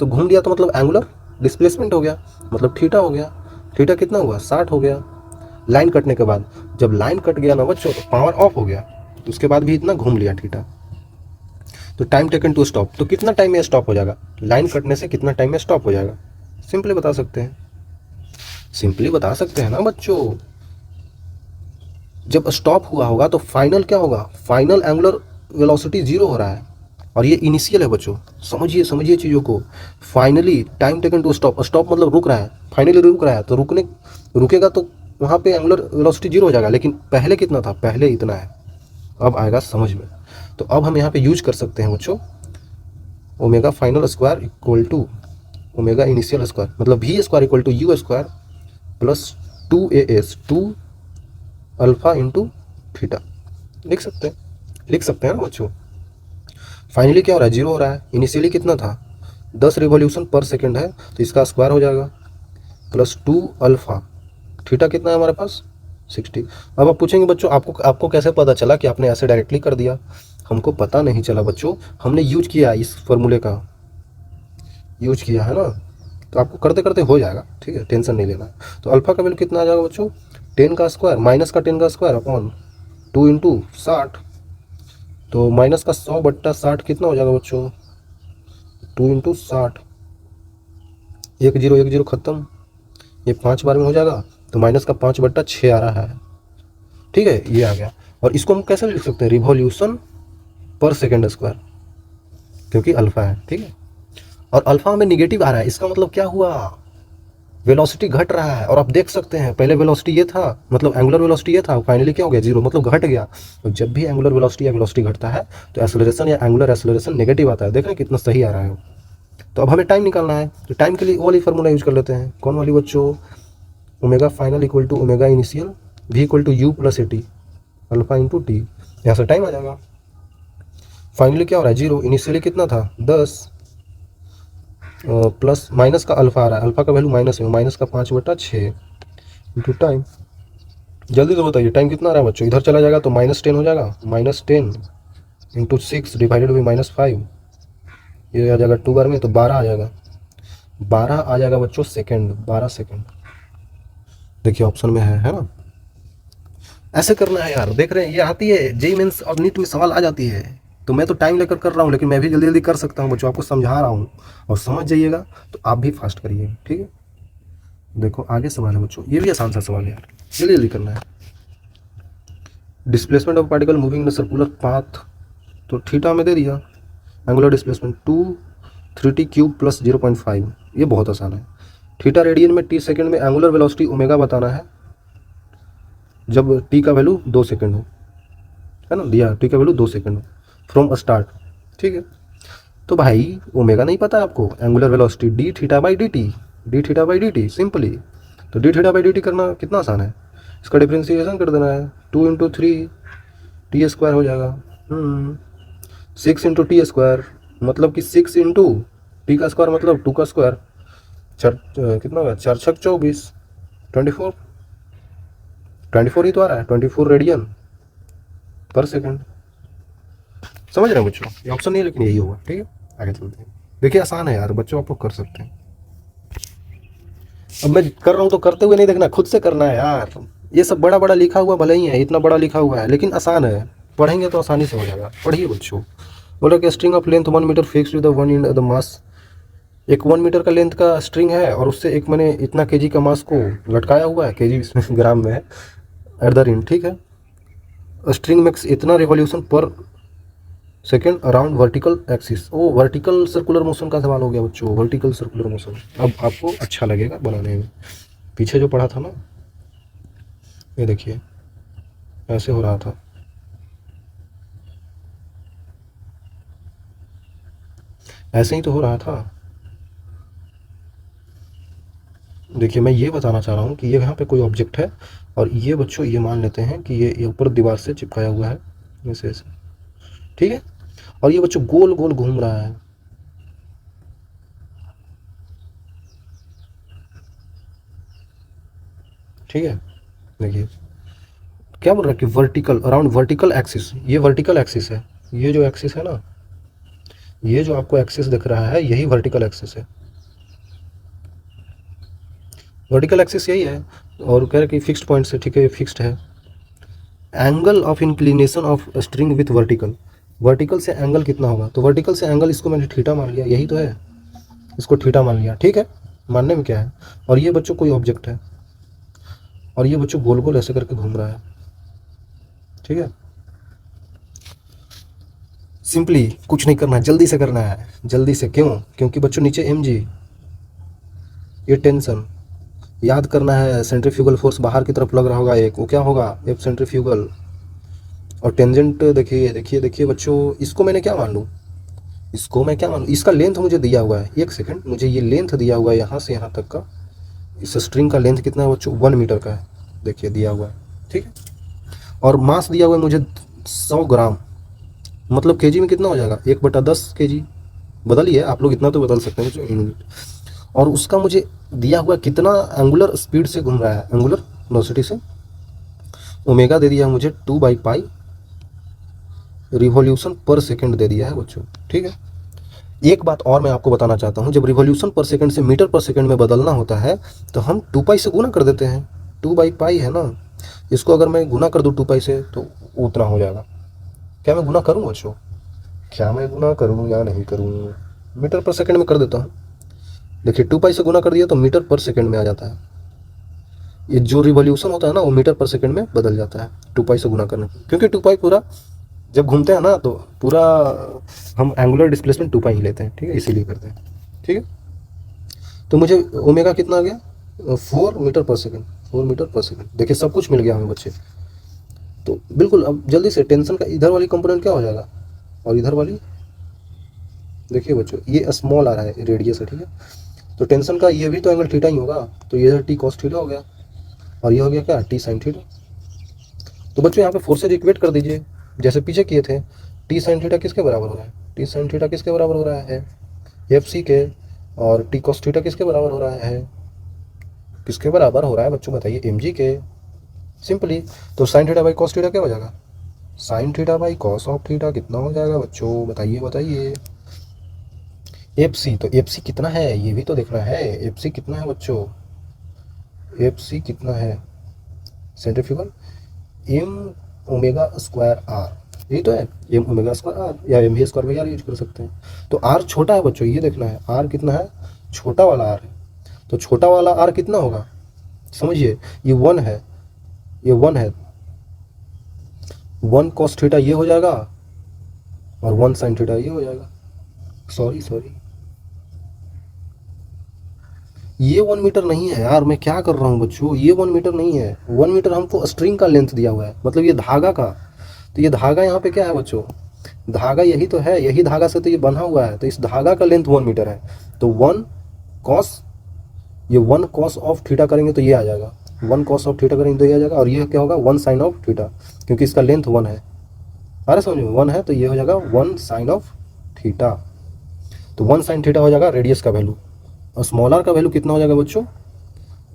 तो घूम लिया तो मतलब एंगुलर डिस्प्लेसमेंट हो गया, मतलब थीटा हो गया। थीटा कितना हुआ, 60 हो गया लाइन कटने के बाद। जब लाइन कट गया ना बच्चों तो पावर ऑफ हो गया, तो उसके बाद भी इतना घूम लिया थीटा। तो टाइम टेकन टू स्टॉप, तो कितना टाइम में स्टॉप हो जाएगा, लाइन कटने से कितना टाइम में स्टॉप हो जाएगा, सिंपली बता सकते हैं, सिंपली बता सकते हैं ना बच्चों। जब स्टॉप हुआ होगा तो फाइनल क्या होगा, फाइनल एंगुलर वेलोसिटी जीरो हो रहा है, और ये इनिशियल है बच्चों, समझिए समझिए चीज़ों को। Finally time taken to stop, stop मतलब रुक रहा है, फाइनली रुक रहा है, तो रुकेगा तो वहाँ पे एंगुलर वेलोसिटी जीरो हो जाएगा, लेकिन पहले कितना था, पहले इतना है। अब आएगा समझ में। तो अब हम यहाँ पे यूज कर सकते हैं बच्चों, omega final square equal to omega initial square, मतलब V square equal to you square plus 2as 2 alpha into theta, लिख सकते हैं ना बच्चों। फाइनली क्या हो रहा है, जीरो हो रहा है, इनिशियली कितना था 10 रिवॉल्यूशन पर सेकेंड है, तो इसका स्क्वायर हो जाएगा प्लस 2 अल्फा, थीटा कितना है हमारे पास 60। अब आप पूछेंगे बच्चों आपको कैसे पता चला कि आपने ऐसे डायरेक्टली कर दिया। हमको पता नहीं चला बच्चों, हमने यूज किया इस फॉर्मूले का, यूज किया है ना, तो आपको करते करते हो जाएगा, ठीक है, टेंशन नहीं लेना। तो अल्फा का वैल्यू कितना आ जाएगा बच्चों, 10 का स्क्वायर माइनस का 10 का स्क्वायर अपॉन 2 इंटू 60, तो माइनस का 100/60 कितना हो जाएगा बच्चों, 2 इंटू 60, 1 0 खत्म, ये 5 बार में हो जाएगा, तो माइनस का 5/6 आ रहा है, ठीक है, ये आ गया। और इसको हम कैसे लिख सकते हैं, रिवॉल्यूशन पर सेकेंड स्क्वायर, क्योंकि अल्फा है, ठीक है। और अल्फा में निगेटिव आ रहा है, इसका मतलब क्या हुआ, वेलोसिटी घट रहा है। और आप देख सकते हैं पहले वेलोसिटी ये था, मतलब एंगुलर वेलोसिटी ये था, फाइनली क्या हो गया, जीरो, मतलब घट गया। तो जब भी एंगुलर वेलोसिटी या वेलोसिटी घटता है तो एक्सेलरेशन या एंगुलर एक्सेलरेशन नेगेटिव आता है, देख रहे हैं कितना सही आ रहा है। तो अब हमें टाइम निकालना है, तो टाइम के लिए वो वाली फार्मूला यूज कर लेते हैं, कौन वाली बच्चों, omega final equal to omega initial V equal to you plus A T alpha into T, यहाँ से टाइम आ जाएगा। फाइनली क्या हो रहा है, जीरो, इनिशियली कितना था 10 प्लस माइनस का अल्फा आ रहा है, अल्फा का वैल्यू माइनस है, माइनस का 5/6 इंटू टाइम। जल्दी से बताइए टाइम कितना आ रहा है बच्चों, इधर चला जाएगा तो -10 हो जाएगा, -10 इंटू 6 डिवाइडेड बाई -5, ये आ जाएगा 2 बार में, तो 12 आ जाएगा, 12 आ जाएगा बच्चों सेकेंड, 12 सेकेंड। देखिए ऑप्शन में है ना, ऐसे करना है यार, देख रहे हैं ये आती है जेईई मेंस और नीट में सवाल आ जाती है। तो मैं तो टाइम लेकर कर रहा हूँ, लेकिन मैं भी जल्दी जल्दी कर सकता हूँ बच्चों, आपको समझा रहा हूँ, और समझ जाइएगा तो आप भी फास्ट करिए, ठीक है। देखो आगे सवाल है बच्चों, ये भी आसान सा सवाल है यार, जल्दी जल्दी करना है। Displacement of particle moving in circular path, तो थीटा में दे दिया, एंगुलर डिस्प्लेसमेंट 2 3t³ प्लस 0.5, ये बहुत आसान है। थीटा रेडियन में t सेकंड में एंगुलर वेलोसिटी ओमेगा बताना है, जब t का वैल्यू 2 सेकंड हो, है ना, दिया t का वैल्यू 2 सेकंड हो फ्रॉम स्टार्ट, ठीक है। तो भाई ओमेगा नहीं पता आपको, angular velocity d theta by D T simply. तो d theta by D T करना कितना आसान है, इसका डिफ्रेंसिएशन कर देना है, 2 इंटू 3 टी स्क्वायर हो जाएगा, 6 इंटू टी स्क्वायर, मतलब कि 6 इंटू टी का स्क्वायर मतलब 2 का स्क्वायर, कितना होगा 4 6 24, 24 ही तो आ रहा है, 24 रेडियन पर सेकंड। समझ रहे हैं बच्चों, ये ऑप्शन नहीं है लेकिन यही होगा, ठीक है। आगे चलते हैं, देखिए आसान है यार बच्चों, आप लोग कर सकते हैं। अब मैं कर रहा हूँ तो करते हुए नहीं देखना, खुद से करना है यार। ये सब बड़ा बड़ा लिखा हुआ भले ही है, इतना बड़ा लिखा हुआ है, लेकिन आसान है, पढ़ेंगे तो आसानी से हो जाएगा। पढ़िए बच्चों, बोला कि string of length 1 metre fix with one end the mass, एक 1 मीटर का लेंथ का स्ट्रिंग है और उससे एक मैंने इतना केजी का मास को लटकाया हुआ है, केजी इसमें ग्राम में है, एट द रिंग, ठीक है। स्ट्रिंग मेक्स इतना रिवॉल्यूशन पर सेकेंड अराउंड वर्टिकल एक्सिस, वो वर्टिकल सर्कुलर मोशन का सवाल हो गया बच्चों, वर्टिकल सर्कुलर मोशन। अब आपको अच्छा लगेगा बनाने में, पीछे जो पढ़ा था ना, ये देखिए ऐसे हो रहा था, ऐसे ही तो हो रहा था। देखिए मैं ये बताना चाह रहा हूँ कि ये यहाँ पे कोई ऑब्जेक्ट है, और ये बच्चों ये मान लेते हैं कि ये ऊपर दीवार से चिपकाया हुआ है ऐसे ऐसे, ठीक है। और ये बच्चों गोल गोल घूम रहा है, ठीक है, देखिए क्या बोल रहा है कि वर्टिकल अराउंड वर्टिकल एक्सिस, ये वर्टिकल एक्सिस है, ये जो एक्सिस है ना, ये जो आपको एक्सिस दिख रहा है यही वर्टिकल एक्सिस है, वर्टिकल एक्सिस यही है। और कह रहे कि फिक्स्ड पॉइंट से, ठीक है, फिक्स्ड है। Angle of inclination of string with vertical, vertical से एंगल कितना होगा, तो वर्टिकल से एंगल इसको मैंने थीटा मान लिया, यही तो है, इसको थीटा मान लिया, ठीक है, मानने में क्या है। और ये बच्चों कोई ऑब्जेक्ट है, और ये बच्चों गोल गोल ऐसे करके घूम रहा है, ठीक है। सिंपली कुछ नहीं करना है, जल्दी से करना है, जल्दी से। क्यों? क्योंकि बच्चों नीचे एम जी, ये टेंशन याद करना है। सेंट्रीफ्यूगल फोर्स बाहर की तरफ लग रहा होगा एक, वो क्या होगा, एफ सेंट्रीफ्यूगल। और टेंजेंट देखिए देखिए देखिए बच्चों, इसको मैंने क्या मान लूँ, इसको मैं क्या मानूँ, इसका लेंथ मुझे दिया हुआ है, एक सेकंड, मुझे ये लेंथ दिया हुआ है यहाँ से यहाँ तक का, इस स्ट्रिंग का लेंथ कितना है बच्चों, 1 मीटर का है, देखिए दिया हुआ है, ठीक है। और मास दिया हुआ है मुझे 100 ग्राम, मतलब केजी में कितना हो जाएगा, 1/10 केजी। बदलिए आप लोग, इतना तो बदल सकते हैं बच्चों, यूनिट। और उसका मुझे दिया हुआ कितना एंगुलर स्पीड से घूम रहा है, एंगुलर वेलोसिटी से, ओमेगा दे दिया मुझे 2/पाई रिवॉल्यूशन पर सेकंड दे दिया है बच्चों, ठीक है। एक बात और मैं आपको बताना चाहता हूँ, जब रिवॉल्यूशन पर सेकंड से मीटर पर सेकंड में बदलना होता है तो हम 2 पाई से गुना कर देते हैं, 2/पाई है ना, इसको अगर मैं गुना कर दूँ 2 पाई से तो उतना हो जाएगा। क्या मैं गुना करूँ बच्चों, क्या मैं गुना करूँ या नहीं करूँ, मीटर पर सेकंड में कर देता हूँ। देखिए 2 पाई से गुना कर दिया तो मीटर पर सेकंड में आ जाता है, ये जो रिवॉल्यूशन होता है ना वो मीटर पर सेकंड में बदल जाता है 2 पाई से गुना करने, क्योंकि 2 पाई पूरा जब घूमते हैं ना तो पूरा हम एंगुलर डिस्प्लेसमेंट 2 पाई ही लेते हैं, ठीक है, इसीलिए करते हैं, ठीक है। तो मुझे ओमेगा कितना आ गया, 4 मीटर पर सेकंड, 4 मीटर पर सेकंड। देखिए सब कुछ मिल गया हमें बच्चे। तो बिल्कुल अब जल्दी से टेंशन का इधर वाली कंपोनेंट क्या हो जाएगा, और इधर वाली देखिए बच्चों, ये स्मॉल आ रहा है, रेडियस है, ठीक है। तो टेंशन का ये भी तो एंगल थीटा ही होगा, तो ये इधर टी कॉस थीटा हो गया, और ये हो गया क्या, टी साइन थीटा। तो बच्चों यहाँ पे फोर्सेज इक्वेट कर दीजिए जैसे पीछे किए थे। टी साइन थीटा किसके बराबर हो रहा है, टी साइन थीटा किसके बराबर हो रहा है, एफ सी के। और टी कॉस थीटा किसके बराबर हो रहा है, किसके बराबर हो रहा है बच्चों बताइए, एम जी के, सिंपली। तो sign theta by cos theta क्या हो जाएगा, sine theta by cos of theta कितना हो जाएगा बच्चों, बताइए बताइए। एफ सी, तो एफ सी कितना है ये भी तो देखना है, एफ सी कितना है बच्चों, एफ सी कितना है, centrifugal M omega square R, यही तो है, एम ओमेगा स्क्वायर आर, या एम वी स्क्वायर भी यार यूज कर सकते हैं। तो आर छोटा है बच्चों, ये देखना है, आर कितना है, छोटा वाला आर है। तो छोटा वाला आर कितना होगा, समझिए, ये 1 है, ये 1 है, 1 कॉस थीटा ये हो जाएगा, और 1 साइन थीटा ये हो जाएगा। सॉरी सॉरी, ये 1 मीटर नहीं है यार, मैं क्या कर रहा हूँ बच्चों, ये 1 मीटर नहीं है, 1 मीटर हमको स्ट्रिंग का लेंथ दिया हुआ है, मतलब ये धागा का। तो ये धागा यहाँ पे क्या है बच्चों, धागा यही तो है, यही धागा से तो ये बना हुआ है, तो इस धागा का लेंथ 1 मीटर है। तो 1 कॉस, ये 1 कॉस ऑफ थीटा करेंगे तो ये आ जाएगा, 1 कॉस ऑफ थीटा करेंगे तो ये आ जाएगा, और ये क्या होगा 1 साइन ऑफ थीटा, क्योंकि इसका लेंथ 1 है, अरे समझ में 1 है, तो ये हो जाएगा 1 साइन ऑफ थीटा। तो 1 साइन थीटा हो जाएगा रेडियस का वैल्यू। और स्मॉल आर का वैल्यू कितना हो जाएगा बच्चों,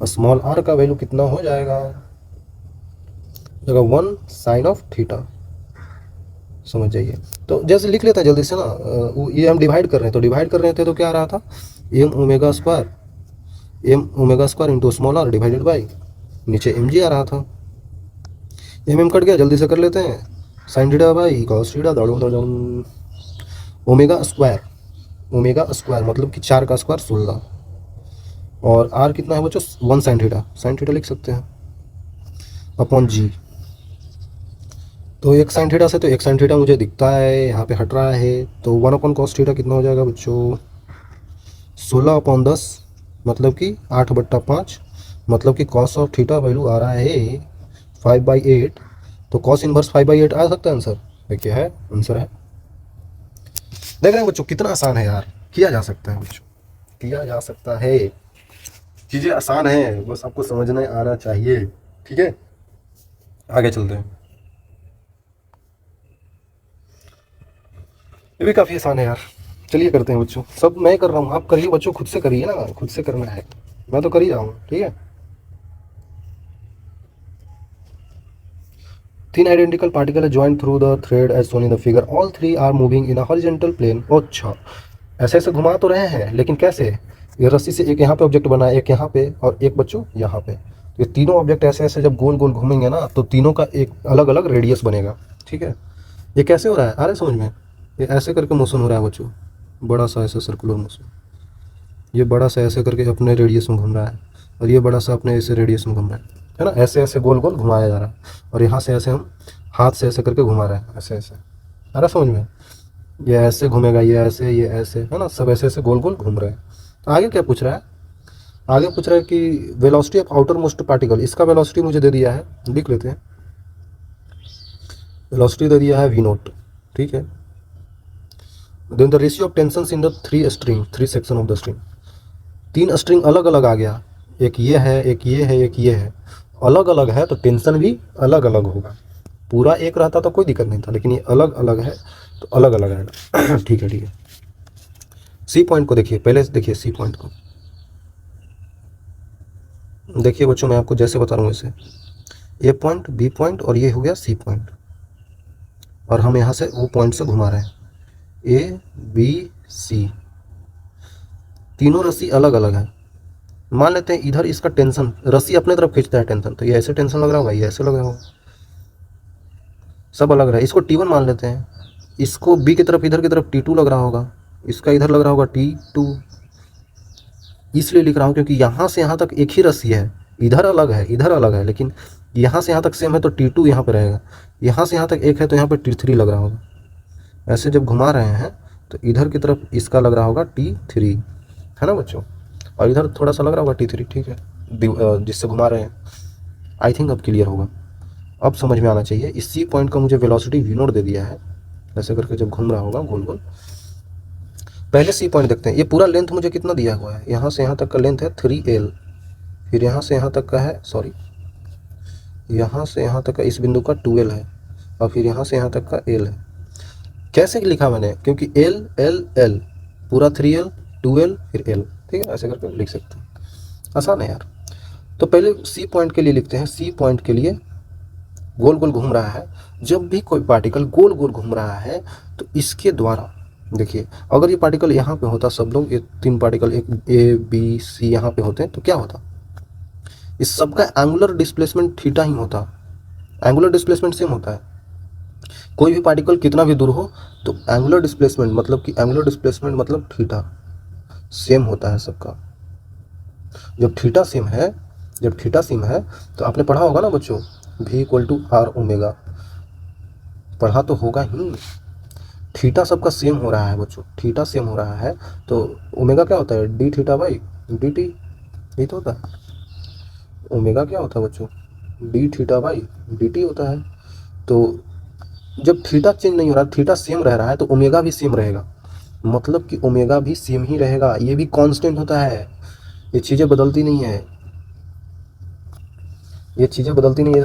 और स्मॉल आर का वैल्यू कितना हो जाएगा, 1 साइन ऑफ थीटा, समझ जाइए। तो जैसे लिख लेते हैं जल्दी से ना, ये हम डिवाइड कर रहे हैं, तो डिवाइड कर रहे थे तो क्या आ रहा था, M omega square into small R divided by, नीचे एम जी आ रहा था, एम कट गया, जल्दी से कर लेते हैं, sign theta by cos theta, omega square मतलब कि 4 का स्क्वायर 16, और आर कितना है बच्चों, 1 साइन थीटा लिख सकते हैं, अपॉन जी। तो एक साइन थीटा से, तो एक साइन थीटा मुझे दिखता है यहाँ पे हट रहा है, तो 1 अपॉन कॉस थीटा कितना हो जाएगा बच्चों, 16/10, मतलब कि 8/5, मतलब कि कॉस ऑफ थीटा वैल्यू आ रहा है 5/8। तो कॉस इनवर्स 5/8 आ सकता है आंसर, देखिए है आंसर है। देख रहे हैं बच्चों कितना आसान है यार, किया जा सकता है बच्चों, किया जा सकता है, चीज़ें आसान है, बस आपको समझना आना चाहिए, ठीक है। आगे चलते हैं, ये भी काफ़ी आसान है यार, चलिए करते हैं बच्चों, सब मैं कर रहा हूँ, आप करिए बच्चों, खुद से करिए ना, खुद से करना है, मैं तो कर ही रहा हूँ, ठीक है। तीन आइडेंटिकल पार्टिकल है joint through the thread as shown in the figure, all three are moving in a horizontal plane. अच्छा, ऐसे ऐसे घुमा तो रहे हैं, लेकिन कैसे? ये रस्सी से एक यहाँ पे ऑब्जेक्ट बना है, एक यहाँ पे और एक बच्चों यहाँ पे। ये तीनों ऑब्जेक्ट ऐसे ऐसे जब गोल गोल घूमेंगे ना, तो तीनों का एक अलग अलग रेडियस बनेगा। ठीक है, ये कैसे हो रहा है? आ रहा है समझ में? ये ऐसे करके मोशन हो रहा है बच्चों, बड़ा सा ऐसे सर्कुलर मोशन। ये बड़ा सा ऐसे करके अपने रेडियस में घूम रहा है, और ये बड़ा सा अपने ऐसे रेडियस में घूम रहा है ना? ऐसे ऐसे गोल गोल घुमाया जा रहा है, और यहाँ से ऐसे हम हाथ से ऐसे करके घुमा रहे हैं, ऐसे ऐसे। आ रहा समझ में? ये ऐसे घूमेगा, ये ऐसे, है ना? सब ऐसे ऐसे गोल गोल घूम रहे हैं। तो आगे क्या पूछ रहा है? आगे पूछ रहा है कि velocity of outer most particle, इसका वेलोसिटी मुझे दे दिया है, लिख लेते हैं। वेलोसिटी दे दिया है वी नोट। ठीक है, then the ratio of tension in the three section of the string. तीन स्ट्रिंग अलग अलग आ गया, एक ये है, एक ये है, एक ये है, अलग अलग है तो टेंशन भी अलग अलग होगा। पूरा एक रहता तो कोई दिक्कत नहीं था, लेकिन ये अलग अलग है तो अलग अलग आएगा। ठीक है, ठीक है। सी पॉइंट को देखिए, पहले से देखिए सी पॉइंट को। देखिए बच्चों, मैं आपको जैसे बता रहा हूँ वैसे, ए पॉइंट, बी पॉइंट और ये हो गया सी पॉइंट, और हम यहाँ से वो पॉइंट से घुमा रहे हैं, ए बी सी। तीनों रस्सी अलग अलग है। मान लेते हैं इधर इसका टेंशन, रस्सी अपने तरफ खींचता है टेंशन, तो ये ऐसे टेंशन लग रहा होगा, ये ऐसे लग रहा होगा, सब अलग रहा है। इसको T1 मान लेते हैं, इसको बी की तरफ, इधर की तरफ T2 लग रहा होगा, इसका इधर लग रहा होगा T2। इसलिए लिख रहा हूँ क्योंकि यहाँ से यहाँ तक एक ही रस्सी है, इधर अलग है, इधर अलग है, लेकिन यहाँ से यहाँ तक सेम है तो T2 यहाँ पे रहेगा। यहाँ से यहाँ तक एक है तो यहाँ पे T3 लग रहा होगा। ऐसे जब घुमा रहे हैं तो इधर की तरफ इसका लग रहा होगा T3, है ना बच्चों? और इधर थोड़ा सा लग रहा होगा T3। ठीक है, जिससे घुमा रहे हैं। आई थिंक अब क्लियर होगा, अब समझ में आना चाहिए। इस सी पॉइंट का मुझे वेलोसिटी वी नोट दे दिया है, ऐसे करके जब घूम रहा होगा गोल गोल। पहले सी पॉइंट देखते हैं, ये पूरा लेंथ मुझे कितना दिया हुआ है? यहाँ से यहाँ तक का लेंथ है 3L, फिर यहाँ से यहाँ तक का है, सॉरी, यहाँ से यहाँ तक का इस बिंदु का 2L है, और फिर यहाँ से यहाँ तक का L है। कैसे लिखा मैंने? क्योंकि L L L, पूरा 3L 2L फिर L। ठीक है, ऐसे करके लिख सकते हैं, आसान है यार। तो पहले सी पॉइंट के लिए लिखते हैं। सी पॉइंट के लिए गोल गोल घूम रहा है, जब भी कोई पार्टिकल गोल गोल घूम रहा है तो इसके द्वारा, देखिए अगर ये पार्टिकल यहाँ पे होता, सब लोग, ये तीन पार्टिकल एक ए बी सी यहाँ पे होते हैं, तो क्या होता? इस सब का एंगुलर डिस्प्लेसमेंट थीटा ही होता। एंगुलर डिस्प्लेसमेंट सेम होता है, कोई भी पार्टिकल कितना भी दूर हो तो एंगुलर डिस्प्लेसमेंट मतलब थीटा सेम होता है सबका। जब थीटा सेम है तो आपने पढ़ा होगा ना बच्चों, V=R ओमेगा, पढ़ा तो होगा ही। थीटा सबका सेम हो रहा है बच्चों, थीटा सेम हो रहा है तो ओमेगा क्या होता है? D theta by D T, यही तो होता है। ओमेगा क्या होता है बच्चों? D theta by D T होता है। तो जब थीटा चेंज नहीं हो रहा, थीटा सेम रह रहा है, तो ओमेगा भी सेम रहेगा, मतलब कि ओमेगा भी सेम ही रहेगा। ये भी कांस्टेंट होता है, ये चीज़ें बदलती नहीं है, ये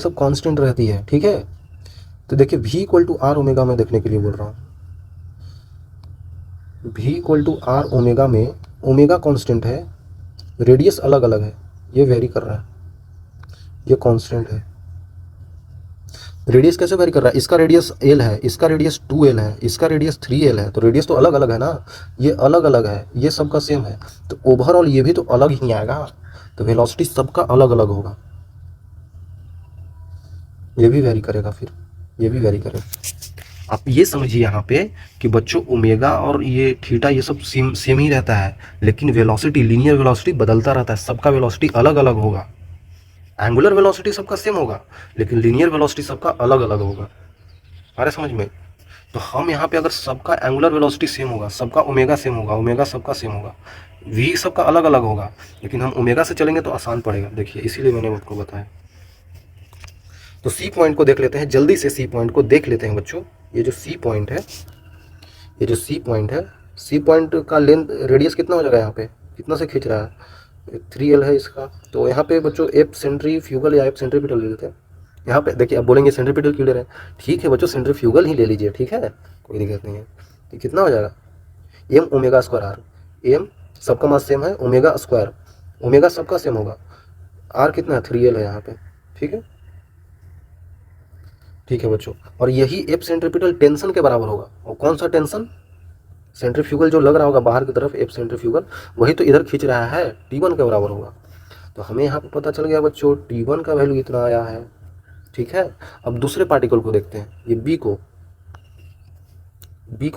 सब कांस्टेंट रहती है। ठीक है, तो देखिए V=R ओमेगा में देखने के लिए बोल रहा हूँ। V=R ओमेगा में ओमेगा कांस्टेंट है, रेडियस अलग अलग है, ये वेरी कर रहा है, ये कांस्टेंट है। रेडियस कैसे वेरी कर रहा है? इसका रेडियस L है, इसका रेडियस 2L है, इसका रेडियस 3L है, तो रेडियस तो अलग अलग है ना, ये अलग अलग है, ये सबका सेम है, तो ओवरऑल ये भी तो अलग ही आएगा, तो वेलोसिटी सबका अलग अलग होगा। ये भी वेरी करेगा, फिर ये भी वेरी करेगा। आप ये समझिए यहाँ पे कि बच्चों ओमेगा और ये थीटा ये सब सेम ही रहता है, लेकिन वेलोसिटी, लीनियर वेलोसिटी बदलता रहता है, सबका वेलोसिटी अलग अलग होगा। एंगुलर वेलोसिटी सबका सेम होगा, लेकिन लीनियर वेलोसिटी सबका अलग अलग होगा। अरे समझ में? तो हम यहाँ पे अगर सबका एंगुलर वेलोसिटी सेम होगा, सबका ओमेगा सेम होगा, ओमेगा सबका सेम होगा, वी सबका अलग अलग होगा, लेकिन हम ओमेगा से चलेंगे तो आसान पड़ेगा। देखिए इसीलिए मैंने आपको बताया। तो सी पॉइंट को देख लेते हैं, जल्दी से सी पॉइंट को देख लेते हैं बच्चों। ये जो सी पॉइंट है, सी पॉइंट का लेंथ, रेडियस कितना हो जाएगा? यहाँ पे कितना से खींच रहा है? 3L है इसका, तो यहाँ पे बच्चों एफ सेंट्रीफ्यूगल या एफ सेंट्रीपिटल ले लेते हैं। यहाँ पे देखिए, अब बोलेंगे सेंट्रीपिटल क्यों ले रहे हैं? ठीक है बच्चों, सेंट्रीफ्यूगल ही ले लीजिए, ठीक है, कोई दिक्कत नहीं है। तो कितना हो जाएगा? M ओमेगा²R, M सबका मास सेम है, ओमेगा², ओमेगा सबका सेम होगा, R कितना है? 3L है यहाँ पे, ठीक है। ठीक है बच्चों, और यही एफ सेंट्रीपिटल टेंशन के बराबर होगा। और कौन सा टेंशन? सेंट्रीफ्यूगल जो लग रहा होगा बाहर की तरफ, एफ सेंट्रीफ्यूगल, वही तो इधर खींच रहा है, T1 के बराबर होगा। तो हमें यहाँ पे पता चल गया बच्चों T1 का वैल्यू इतना आया है। ठीक है, अब दूसरे पार्टिकल को देखते हैं, ये बी को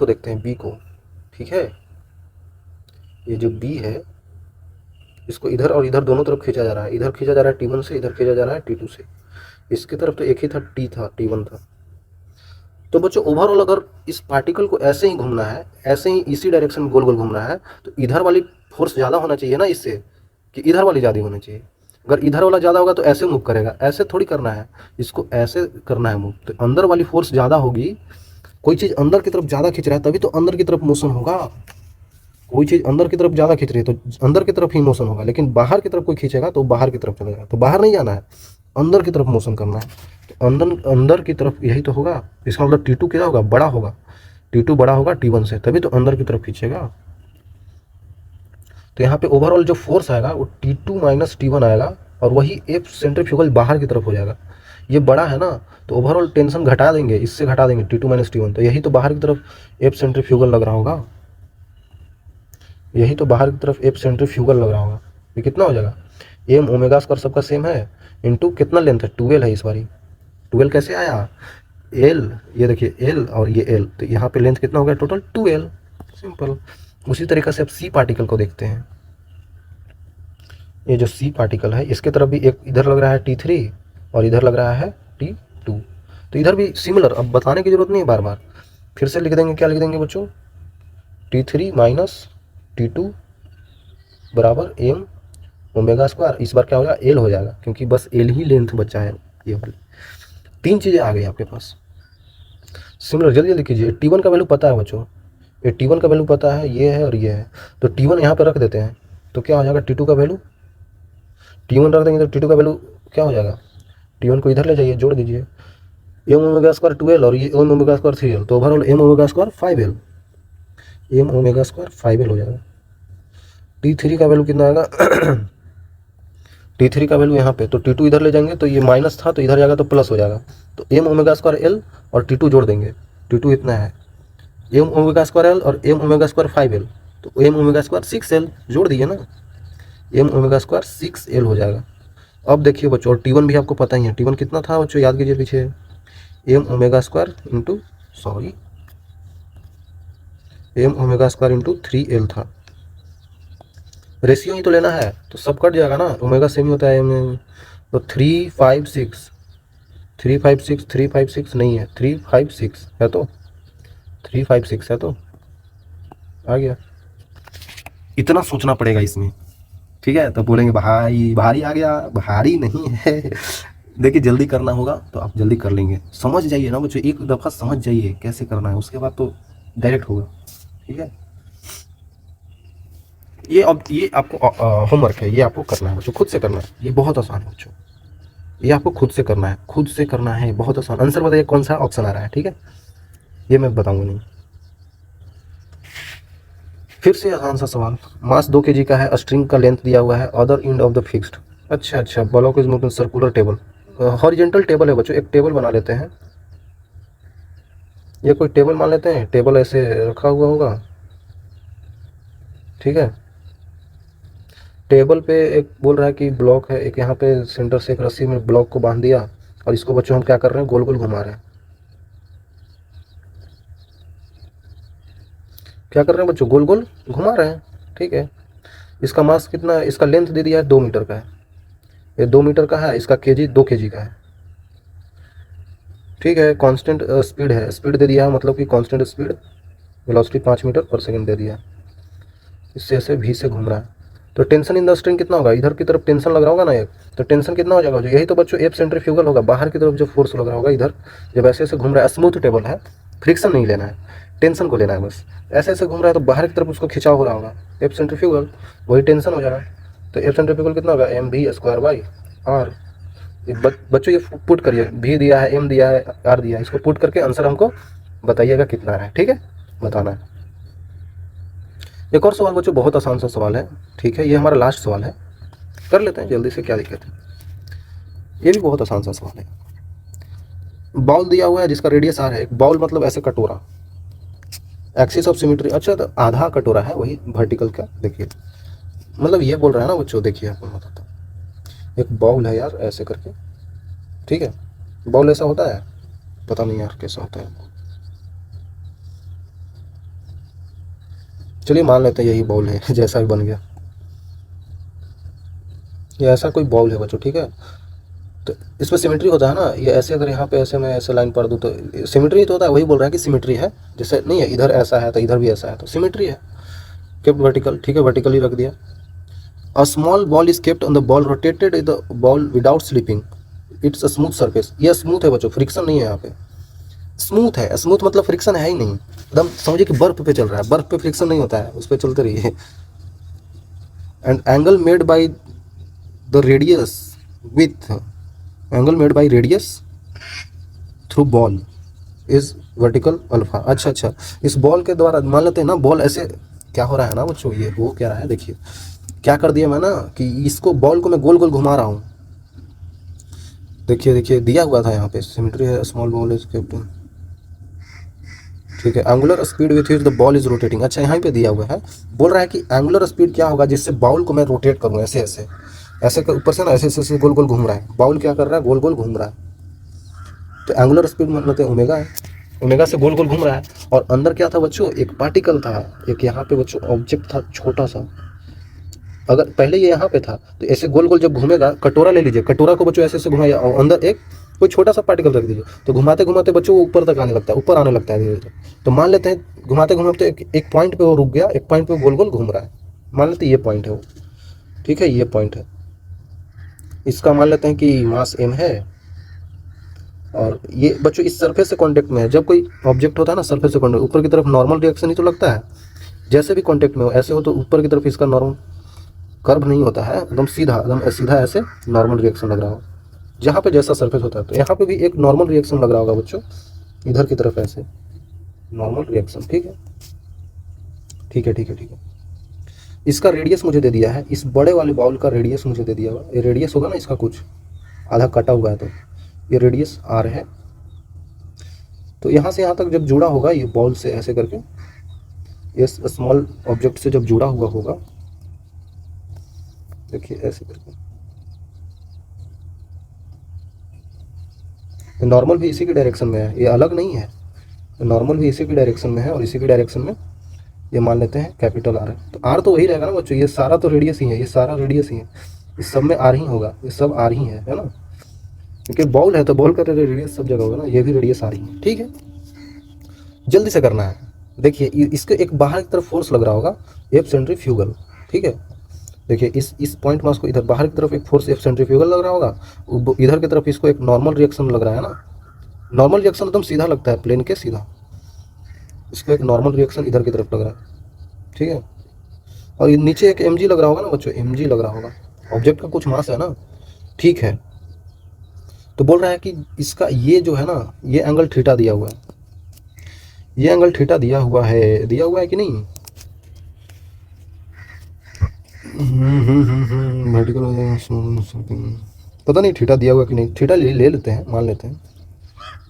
देखते हैं, बी को। ठीक है, ये जो बी है इसको इधर और इधर दोनों तरफ खींचा जा रहा है, इधर खींचा जा रहा है T1 से, इधर खींचा जा रहा है T2 से। इसकी तरफ तो एक ही था, T1 था। तो बच्चों ओवरऑल अगर इस पार्टिकल को ऐसे ही घूमना है, ऐसे ही इसी डायरेक्शन में गोल गोल घूमना है, तो इधर वाली फोर्स ज़्यादा होना चाहिए ना इससे, कि इधर वाली ज़्यादा होनी चाहिए। अगर इधर वाला ज़्यादा होगा तो ऐसे मूव करेगा, ऐसे थोड़ी करना है, इसको ऐसे करना है मूव। तो अंदर वाली फोर्स ज़्यादा होगी, कोई चीज़ अंदर की तरफ ज़्यादा खींच रहा है तभी तो अंदर की तरफ मोशन होगा। कोई चीज़ अंदर की तरफ ज़्यादा खींच रही है तो अंदर की तरफ ही मोशन होगा, लेकिन बाहर की तरफ कोई खींचेगा तो बाहर की तरफ चलेगा। तो बाहर नहीं जाना है, अंदर की तरफ मोशन करना है। तो अंदर की तरफ यही तो होगा। इसका मतलब T2 क्या होगा? बड़ा होगा। T2 बड़ा होगा T1 से, तभी तो अंदर की तरफ खींचेगा। तो यहाँ पे ओवरऑल जो फोर्स आएगा वो T2 माइनस T1 आएगा, और वही एफ सेंट्रीफ्यूगल बाहर की तरफ हो जाएगा। ये बड़ा है ना, तो ओवरऑल टेंशन घटा देंगे, इससे घटा देंगे T2 माइनस T1। तो यही तो बाहर की तरफ एफ सेंट्रीफ्यूगल लग रहा होगा, यही तो बाहर की तरफ एफ सेंट्रीफ्यूगल लग रहा होगा। ये कितना हो जाएगा? एम ओमेगा स्क्वायर सबका सेम है, इनटू कितना लेंथ है? 12 है इस बारी। 12 कैसे आया? एल, ये देखिए एल और ये एल, तो यहाँ पे लेंथ कितना हो गया टोटल? 2L। सिंपल। उसी तरीके से अब सी पार्टिकल को देखते हैं। ये जो सी पार्टिकल है इसके तरफ भी एक इधर लग रहा है T3 और इधर लग रहा है T2। तो इधर भी सिमिलर, अब बताने की जरूरत नहीं है बार बार, फिर से लिख देंगे। क्या लिख देंगे बच्चों? T3 माइनस T2 बराबर एम ओमेगा स्क्वायर। इस बार क्या हो जाएगा? एल हो जाएगा, क्योंकि बस एल ही लेंथ बचा है ये वाली। तीन चीज़ें आ गई आपके पास। सिमिलर जल्दी जल्दी कीजिए। T1 का वैल्यू पता है बच्चों, ये T1 का वैल्यू पता है, ये है और ये है। तो T1 यहाँ पर रख देते हैं, तो क्या हो जाएगा? T2 का वैल्यू, T1 रख देंगे तो T2 का वैल्यू क्या हो जाएगा? T1 को इधर ले जाइए, जोड़ दीजिए। एम ओमेगा स्क्वायर 2L और ये एम ओमेगा स्क्वायर 3L, तो overall M omega square 5L, M omega square 5L हो जाएगा। T3 का वैल्यू कितना आएगा? T3 का वैल्यू यहाँ पे, तो T2 इधर ले जाएंगे तो ये माइनस था तो इधर जाएगा तो प्लस हो जाएगा। तो एम ओमेगा स्क्वायर L और T2 जोड़ देंगे, T2 इतना है, एम ओमेगा स्क्वायर L और एम ओमेगा स्क्वायर 5L, तो एम ओमेगा स्क्वायर 6L जोड़ दिए ना, एम ओमेगा स्क्वायर 6L हो जाएगा। अब देखिए बच्चों, और T1 भी आपको पता ही है, T1 कितना था बच्चों? याद कीजिए पीछे, M omega square into M omega square into 3L था। रेशियो ही तो लेना है, तो सब कट जाएगा ना, ओमेगा सेम ही होता है एम। तो 356 नहीं है, 356 है, तो 356 है, तो आ गया। इतना सोचना पड़ेगा इसमें, ठीक है? तो बोलेंगे भाई भारी आ गया, भारी नहीं है। देखिए जल्दी करना होगा तो आप जल्दी कर लेंगे, समझ जाइए ना बच्चों, एक दफ़ा समझ जाइए कैसे करना है, उसके बाद तो डायरेक्ट होगा। ठीक है, ये अब ये आपको होमवर्क है, ये आपको करना है बच्चों, खुद से करना है। ये बहुत आसान है बच्चों, ये आपको खुद से करना है, खुद से करना है, बहुत आसान। आंसर बताइए कौन सा ऑप्शन आ रहा है? ठीक है, ये मैं बताऊंगा नहीं। फिर से आसान सा सवाल, मास 2 kg का है, स्ट्रिंग का लेंथ दिया हुआ है, other end of the fixed. अच्छा, block is moving circular table, horizontal table है बच्चों। एक टेबल बना लेते हैं, ये कोई टेबल मान लेते हैं, टेबल ऐसे रखा हुआ होगा। ठीक है, टेबल पे एक बोल रहा है कि ब्लॉक है, एक यहाँ पे सेंटर से एक रस्सी में ब्लॉक को बांध दिया, और इसको बच्चों हम क्या कर रहे हैं? गोल गोल घुमा रहे हैं। क्या कर रहे हैं बच्चों? गोल गोल घुमा रहे हैं। ठीक है, इसका मास कितना है? इसका लेंथ दे दिया है 2 मीटर का है, ये 2 मीटर का है, इसका केजी 2 kg का है। ठीक है, कांस्टेंट स्पीड है, स्पीड दे दिया है, मतलब कि कांस्टेंट स्पीड, वेलोसिटी 5 मीटर पर सेकंड दे दिया है, इससे ऐसे भी से घूम रहा है। तो टेंशन इन द स्ट्रिंग कितना होगा? इधर की तरफ टेंशन लग रहा होगा ना एक, तो टेंशन कितना हो जाएगा? यही तो बच्चों एफ सेंट्रीफ्यूगल होगा, बाहर की तरफ जो फोर्स लग रहा होगा इधर, जब ऐसे ऐसे घूम रहा है, स्मूथ टेबल है, फ्रिक्शन नहीं लेना है, टेंशन को लेना है बस। ऐसे ऐसे घूम रहा है तो बाहर की तरफ उसको खिंचाव हो रहा होगा, एफ सेंट्रीफ्यूगल, वही टेंशन हो जाएगा। तो एफ सेंट्रीफ्यूगल कितना होगा? एम भी स्क्वायर बाई आर। बच्चों ये पुट करिए, भी दिया है, एम दिया है, आर दिया है, इसको पुट करके आंसर हमको बताइएगा कितना है। ठीक है, बताना है। एक और सवाल बच्चों, बहुत आसान सा सवाल है। ठीक है, ये हमारा लास्ट सवाल है, कर लेते हैं जल्दी से, क्या दिक्कत है? ये भी बहुत आसान सा सवाल है। बॉल दिया हुआ है जिसका रेडियस आर है, एक बॉल मतलब ऐसे कटोरा, एक्सिस ऑफ सिमेट्री, अच्छा तो आधा कटोरा है वही वर्टिकल का, देखिए मतलब ये बोल रहा है ना बच्चों, देखिए आपको बताता हूँ, एक बॉल है यार ऐसे करके, ठीक है, बॉल ऐसा होता है, पता नहीं यार कैसा होता है, चलिए मान लेते हैं यही बॉल है जैसा भी बन गया, ये ऐसा कोई बॉल है बच्चों, ठीक है। तो इसमें सिमेट्री होता है ना, ये ऐसे अगर यहाँ पे ऐसे मैं ऐसे लाइन पढ़ दूँ तो सिमेट्री तो होता है, वही बोल रहा है कि सिमेट्री है, जैसे नहीं है इधर ऐसा है तो इधर भी ऐसा है, तो सिमेट्री है, केप्ट वर्टिकल, ठीक है, वर्टिकली रख दिया। A small ball is kept on the ball rotated the ball without slipping, it's a smooth surface, ये स्मूथ है बच्चों, फ्रिक्शन नहीं है यहाँ पे, स्मूथ है, स्मूथ मतलब फ्रिक्शन है ही नहीं, एकदम समझिए कि बर्फ पे चल रहा है, बर्फ पे फ्रिक्शन नहीं होता है, उस पर चलते रहिए। And angle made by the radius with, angle made by radius through ball is vertical alpha, अच्छा अच्छा, इस बॉल के द्वारा मान लेते हैं ना, बॉल ऐसे क्या हो रहा है ना बच्चों, ये हो क्या रहा है, देखिए क्या कर दिया मैं ना कि इसको बॉल को मैं गोल गोल घुमा रहा हूँ, देखिए देखिए दिया हुआ था यहाँ पे सिमेट्री है, स्मॉल बॉल इज केप्ट, ठीक है, angular speed with which the ball is rotating, अच्छा यहाँ पे दिया हुआ है, बोल रहा है कि एंगुलर स्पीड क्या होगा जिससे बॉल को मैं रोटेट करूँ, ऐसे ऐसे ऐसे ऊपर से ना ऐसे ऐसे गोल गोल घूम रहा है, बॉल क्या कर रहा है, गोल गोल घूम रहा है, तो एंगुलर स्पीड मतलब ओमेगा है, ओमेगा से गोल गोल घूम रहा है। और अंदर क्या था बच्चों, एक पार्टिकल था, एक यहाँ पे बच्चों ऑब्जेक्ट था छोटा सा, अगर पहले ये यहाँ पे था तो ऐसे गोल गोल जब घूमेगा, कटोरा ले लीजिए, कटोरा को बच्चों ऐसे ऐसे घुमाइए और अंदर एक कोई छोटा सा पार्टिकल रख दीजिए, तो घुमाते घुमाते बच्चों वो ऊपर तक आने लगता है, ऊपर आने लगता है धीरे धीरे, तो मान लेते हैं घुमाते घुमाते एक पॉइंट पे वो रुक गया, एक पॉइंट पे गोल गोल घूम रहा है, मान लेते हैं ये पॉइंट है वो, ठीक है, ये पॉइंट है, इसका मान लेते हैं कि मास m है, और ये बच्चों इस सरफेस से कांटेक्ट में है, जब कोई ऑब्जेक्ट होता है ना सरफेस से कांटेक्ट, ऊपर की तरफ नॉर्मल रिएक्शन ही तो लगता है, जैसे भी कांटेक्ट में हो ऐसे हो तो ऊपर की तरफ इसका नॉर्मल कर्व नहीं होता है, एकदम सीधा, एकदम सीधा ऐसे नॉर्मल रिएक्शन लग रहा हो, जहाँ पे जैसा सरफेस होता है, तो यहाँ पे भी एक नॉर्मल रिएक्शन लग रहा होगा बच्चों, इधर की तरफ ऐसे नॉर्मल रिएक्शन, ठीक है ठीक है ठीक है ठीक है। इसका रेडियस मुझे दे दिया है, इस बड़े वाले बाउल का रेडियस मुझे दे दिया हुआ, ये रेडियस होगा ना इसका, कुछ आधा कटा हुआ है, तो ये रेडियस आर है, तो यहाँ से यहाँ तक जब जुड़ा होगा ये बॉल से ऐसे करके, ये स्मॉल ऑब्जेक्ट से जब जुड़ा हुआ होगा, देखिए ऐसे करके, नॉर्मल भी इसी की डायरेक्शन में है, ये अलग नहीं है, नॉर्मल भी इसी की डायरेक्शन में है, और इसी की डायरेक्शन में ये मान लेते हैं कैपिटल आर है, तो आर तो वही रहेगा ना बच्चों, ये सारा तो रेडियस ही है, ये सारा रेडियस ही है, इस सब में आर ही होगा, ये सब आर ही है ना, क्योंकि बॉल है तो बॉल का रेडियस सब जगह होगा ना, ये भी रेडियस आर ही है, ठीक है। जल्दी से करना है, देखिए इसके एक बाहर की तरफ फोर्स लग रहा होगा, एफ सेंट्रीफ्यूगल, ठीक है, देखिए इस पॉइंट मास को इधर बाहर की तरफ एक फोर्स एफ सेंट्रीफ्यूगल लग रहा होगा, इधर की तरफ इसको एक नॉर्मल रिएक्शन लग रहा है ना, नॉर्मल रिएक्शन एकदम सीधा लगता है, प्लेन के सीधा, इसको एक नॉर्मल रिएक्शन इधर की तरफ लग रहा है, ठीक है, और नीचे एक mg लग रहा होगा ना बच्चों, mg लग रहा होगा, ऑब्जेक्ट का कुछ मास है ना, ठीक है। तो बोल रहा है कि इसका ये जो है ना, ये एंगल थीटा दिया हुआ है, ये एंगल थीटा दिया हुआ है कि नहीं, वर्टिकल, पता नहीं थीटा दिया हुआ कि नहीं, थीटा ले लेते हैं, मान लेते हैं,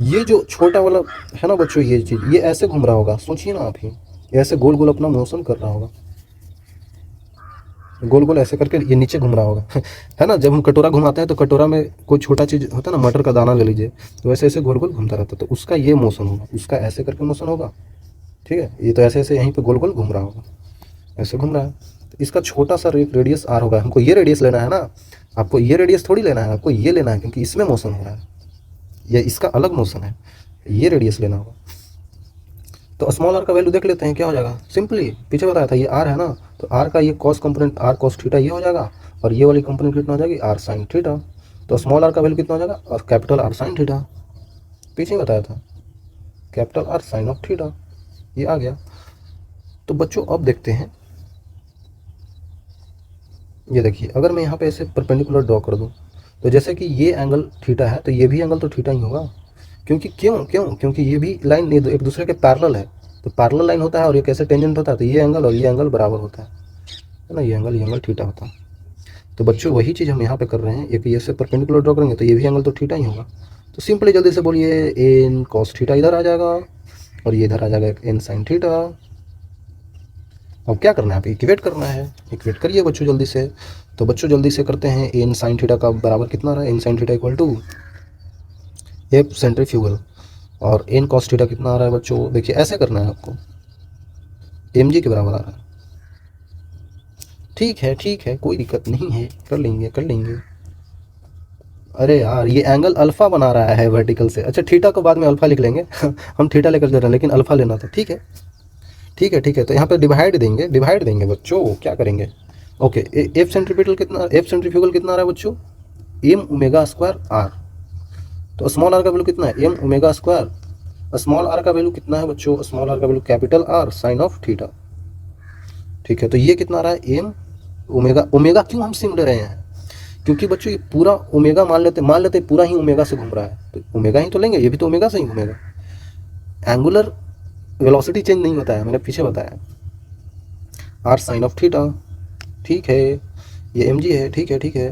ये जो छोटा वाला है ना बच्चों, ये चीज़ ये ऐसे घूम रहा होगा, सोचिए ना आप ही, ऐसे गोल गोल अपना मोशन कर रहा होगा, गोल गोल ऐसे करके ये नीचे घूम रहा होगा है ना, जब हम कटोरा घुमाते हैं तो कटोरा में कोई छोटा चीज़ होता है ना, मटर का दाना ले लीजिए, तो ऐसे ऐसे गोल गोल घूमता रहता है, तो उसका ये मोशन होगा, उसका ऐसे करके मोशन होगा, ठीक है, ये तो ऐसे ऐसे यहीं पे गोल गोल घूम रहा होगा, ऐसे घूम रहा है, तो इसका छोटा सा रेडियस आर होगा, हमको ये रेडियस लेना है ना, आपको ये रेडियस थोड़ी लेना है, आपको ये लेना है, क्योंकि इसमें मोशन हो रहा है, ये इसका अलग मोशन है, ये रेडियस लेना होगा। तो स्मॉल आर का वैल्यू देख लेते हैं, क्या हो जाएगा, सिंपली पीछे बताया था ये आर है ना, तो आर का ये cos component R cos theta ये हो जाएगा, और ये वाली कंपोनेंट कितना हो जाएगी, आर साइन थीटा, तो स्मॉल आर का वैल्यू कितना हो जाएगा, और कैपिटल आर साइन थीटा, पीछे बताया था capital R sine of theta, ये आ गया। तो बच्चों अब देखते हैं, ये देखिए अगर मैं यहाँ पे ऐसे परपेंडिकुलर ड्रॉ कर दूँ, तो जैसे कि ये एंगल थीटा है, तो ये भी एंगल तो थीटा ही होगा, क्योंकि क्योंकि ये भी लाइन एक दूसरे के पैरेलल है, तो पैरेलल लाइन होता है और ये कैसे टेंजेंट होता है, तो ये एंगल और ये एंगल बराबर होता है ना, ये एंगल थीटा होता है। तो बच्चों वही चीज़ हम यहाँ पे कर रहे हैं, एक ये से परपेंडिकुलर ड्रॉ करेंगे तो ये भी एंगल तो थीटा ही होगा, तो सिंपली जल्दी से बोलिए एन कॉस थीटा इधर आ जाएगा और ये इधर आ जाएगा एन साइन थीटा। अब क्या करना है, आप इक्वेट करना है, इक्वेट करिए बच्चों जल्दी से। तो बच्चों जल्दी से करते हैं, एन साइन थीटा का बराबर कितना रहा है, N sine theta equal to F centrifugal, और एन कॉस थीटा कितना आ रहा है बच्चों, देखिए ऐसे करना है आपको, एम जी के बराबर आ रहा है। ठीक है कोई दिक्कत नहीं है, कर लेंगे कर लेंगे। अरे यार ये एंगल अल्फा बना रहा है वर्टिकल से, अच्छा थीटा को बाद में अल्फा लिख लेंगे हम थीटा लेकर जा रहे हैं लेकिन अल्फा लेना था, ठीक है ठीक है ठीक है। तो यहाँ पे डिवाइड देंगे बच्चों, क्या करेंगे, ओके। एफ सेंट्रीफ्यूगल कितना, एफ सेंट्रीफ्यूगल कितना आ रहा है बच्चों, एम ओमेगा स्क्वायर आर। तो स्मॉल आर का वैल्यू कितना है, M omega square, small R का वैल्यू कितना है बच्चों, स्मॉल आर का value capital R sine of theta. ठीक है, तो ये कितना आ रहा है, एम ओमेगा, ओमेगा क्यों हम सिम ले रहे हैं, क्योंकि बच्चों ये पूरा ओमेगा मान लेते पूरा ही ओमेगा से घूम रहा है, तो ओमेगा ही तो लेंगे, ये भी तो ओमेगा से ही घूमेगा। एंगुलर वेलोसिटी चेंज नहीं होता है, मैंने पीछे बताया, आर साइन ऑफ थीटा। ठीक है, ये एम जी है, ठीक है ठीक है,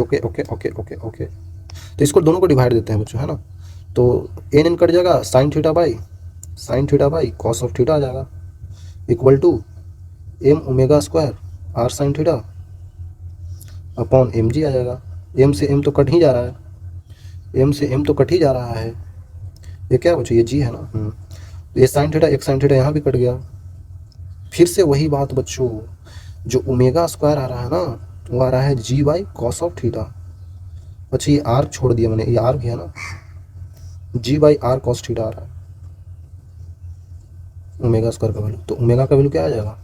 okay okay okay okay okay. तो इसको दोनों को डिवाइड देते हैं बच्चों, है ना। तो एन एन कट जाएगा, sine theta by cos of theta आ जाएगा, equal to M omega square R sine theta upon M G आ जाएगा। एम से एम तो कट ही जा रहा है, एम से एम तो कट ही जा रहा है, ये क्या बच्चों, ये जी है ना। ये साइन थीटा, एक साइन थीटा यहाँ भी कट गया। फिर से वही बात बच्चों, जो ओमेगा स्क्वायर आ रहा है ना, वो आ रहा है जी बाई कॉस ऑफ थीटा। अच्छा ये आर छोड़ दिया मैंने, ये आर भी है ना, G by R cos theta आ रहा है ओमेगा स्क्वायर का वैल्यू। तो ओमेगा का वैल्यू क्या आ जाएगा,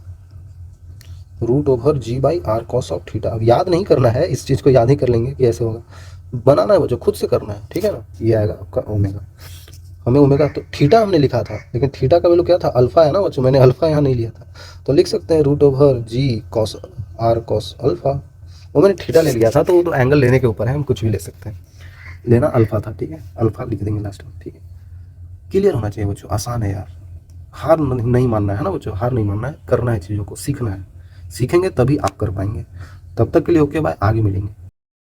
root over G by R cos of theta. अब याद नहीं करना है, इस चीज़ को याद ही कर लेंगे कि ऐसे होगा, बनाना है बच्चों, खुद से करना है, ठीक है ना। ये आएगा आपका ओमेगा, हमें ओमेगा, तो थीटा हमने लिखा था लेकिन थीटा का वैल्यू क्या था, अल्फा है ना बच्चों, मैंने अल्फा यहाँ नहीं लिया था, तो लिख सकते हैं root over G cos R cos alpha. वो मैंने थीटा ले लिया था, तो वो तो एंगल लेने के ऊपर है, हम कुछ भी ले सकते हैं, लेना अल्फा था, ठीक है, अल्फा लिख देंगे लास्ट में, ठीक है। क्लियर होना चाहिए बच्चों, आसान है यार, हार नहीं मानना है ना बच्चों, हार नहीं मानना है, करना है, चीज़ों को सीखना है, सीखेंगे तभी आप कर पाएंगे। तब तक के लिए ओके बाय, आगे मिलेंगे।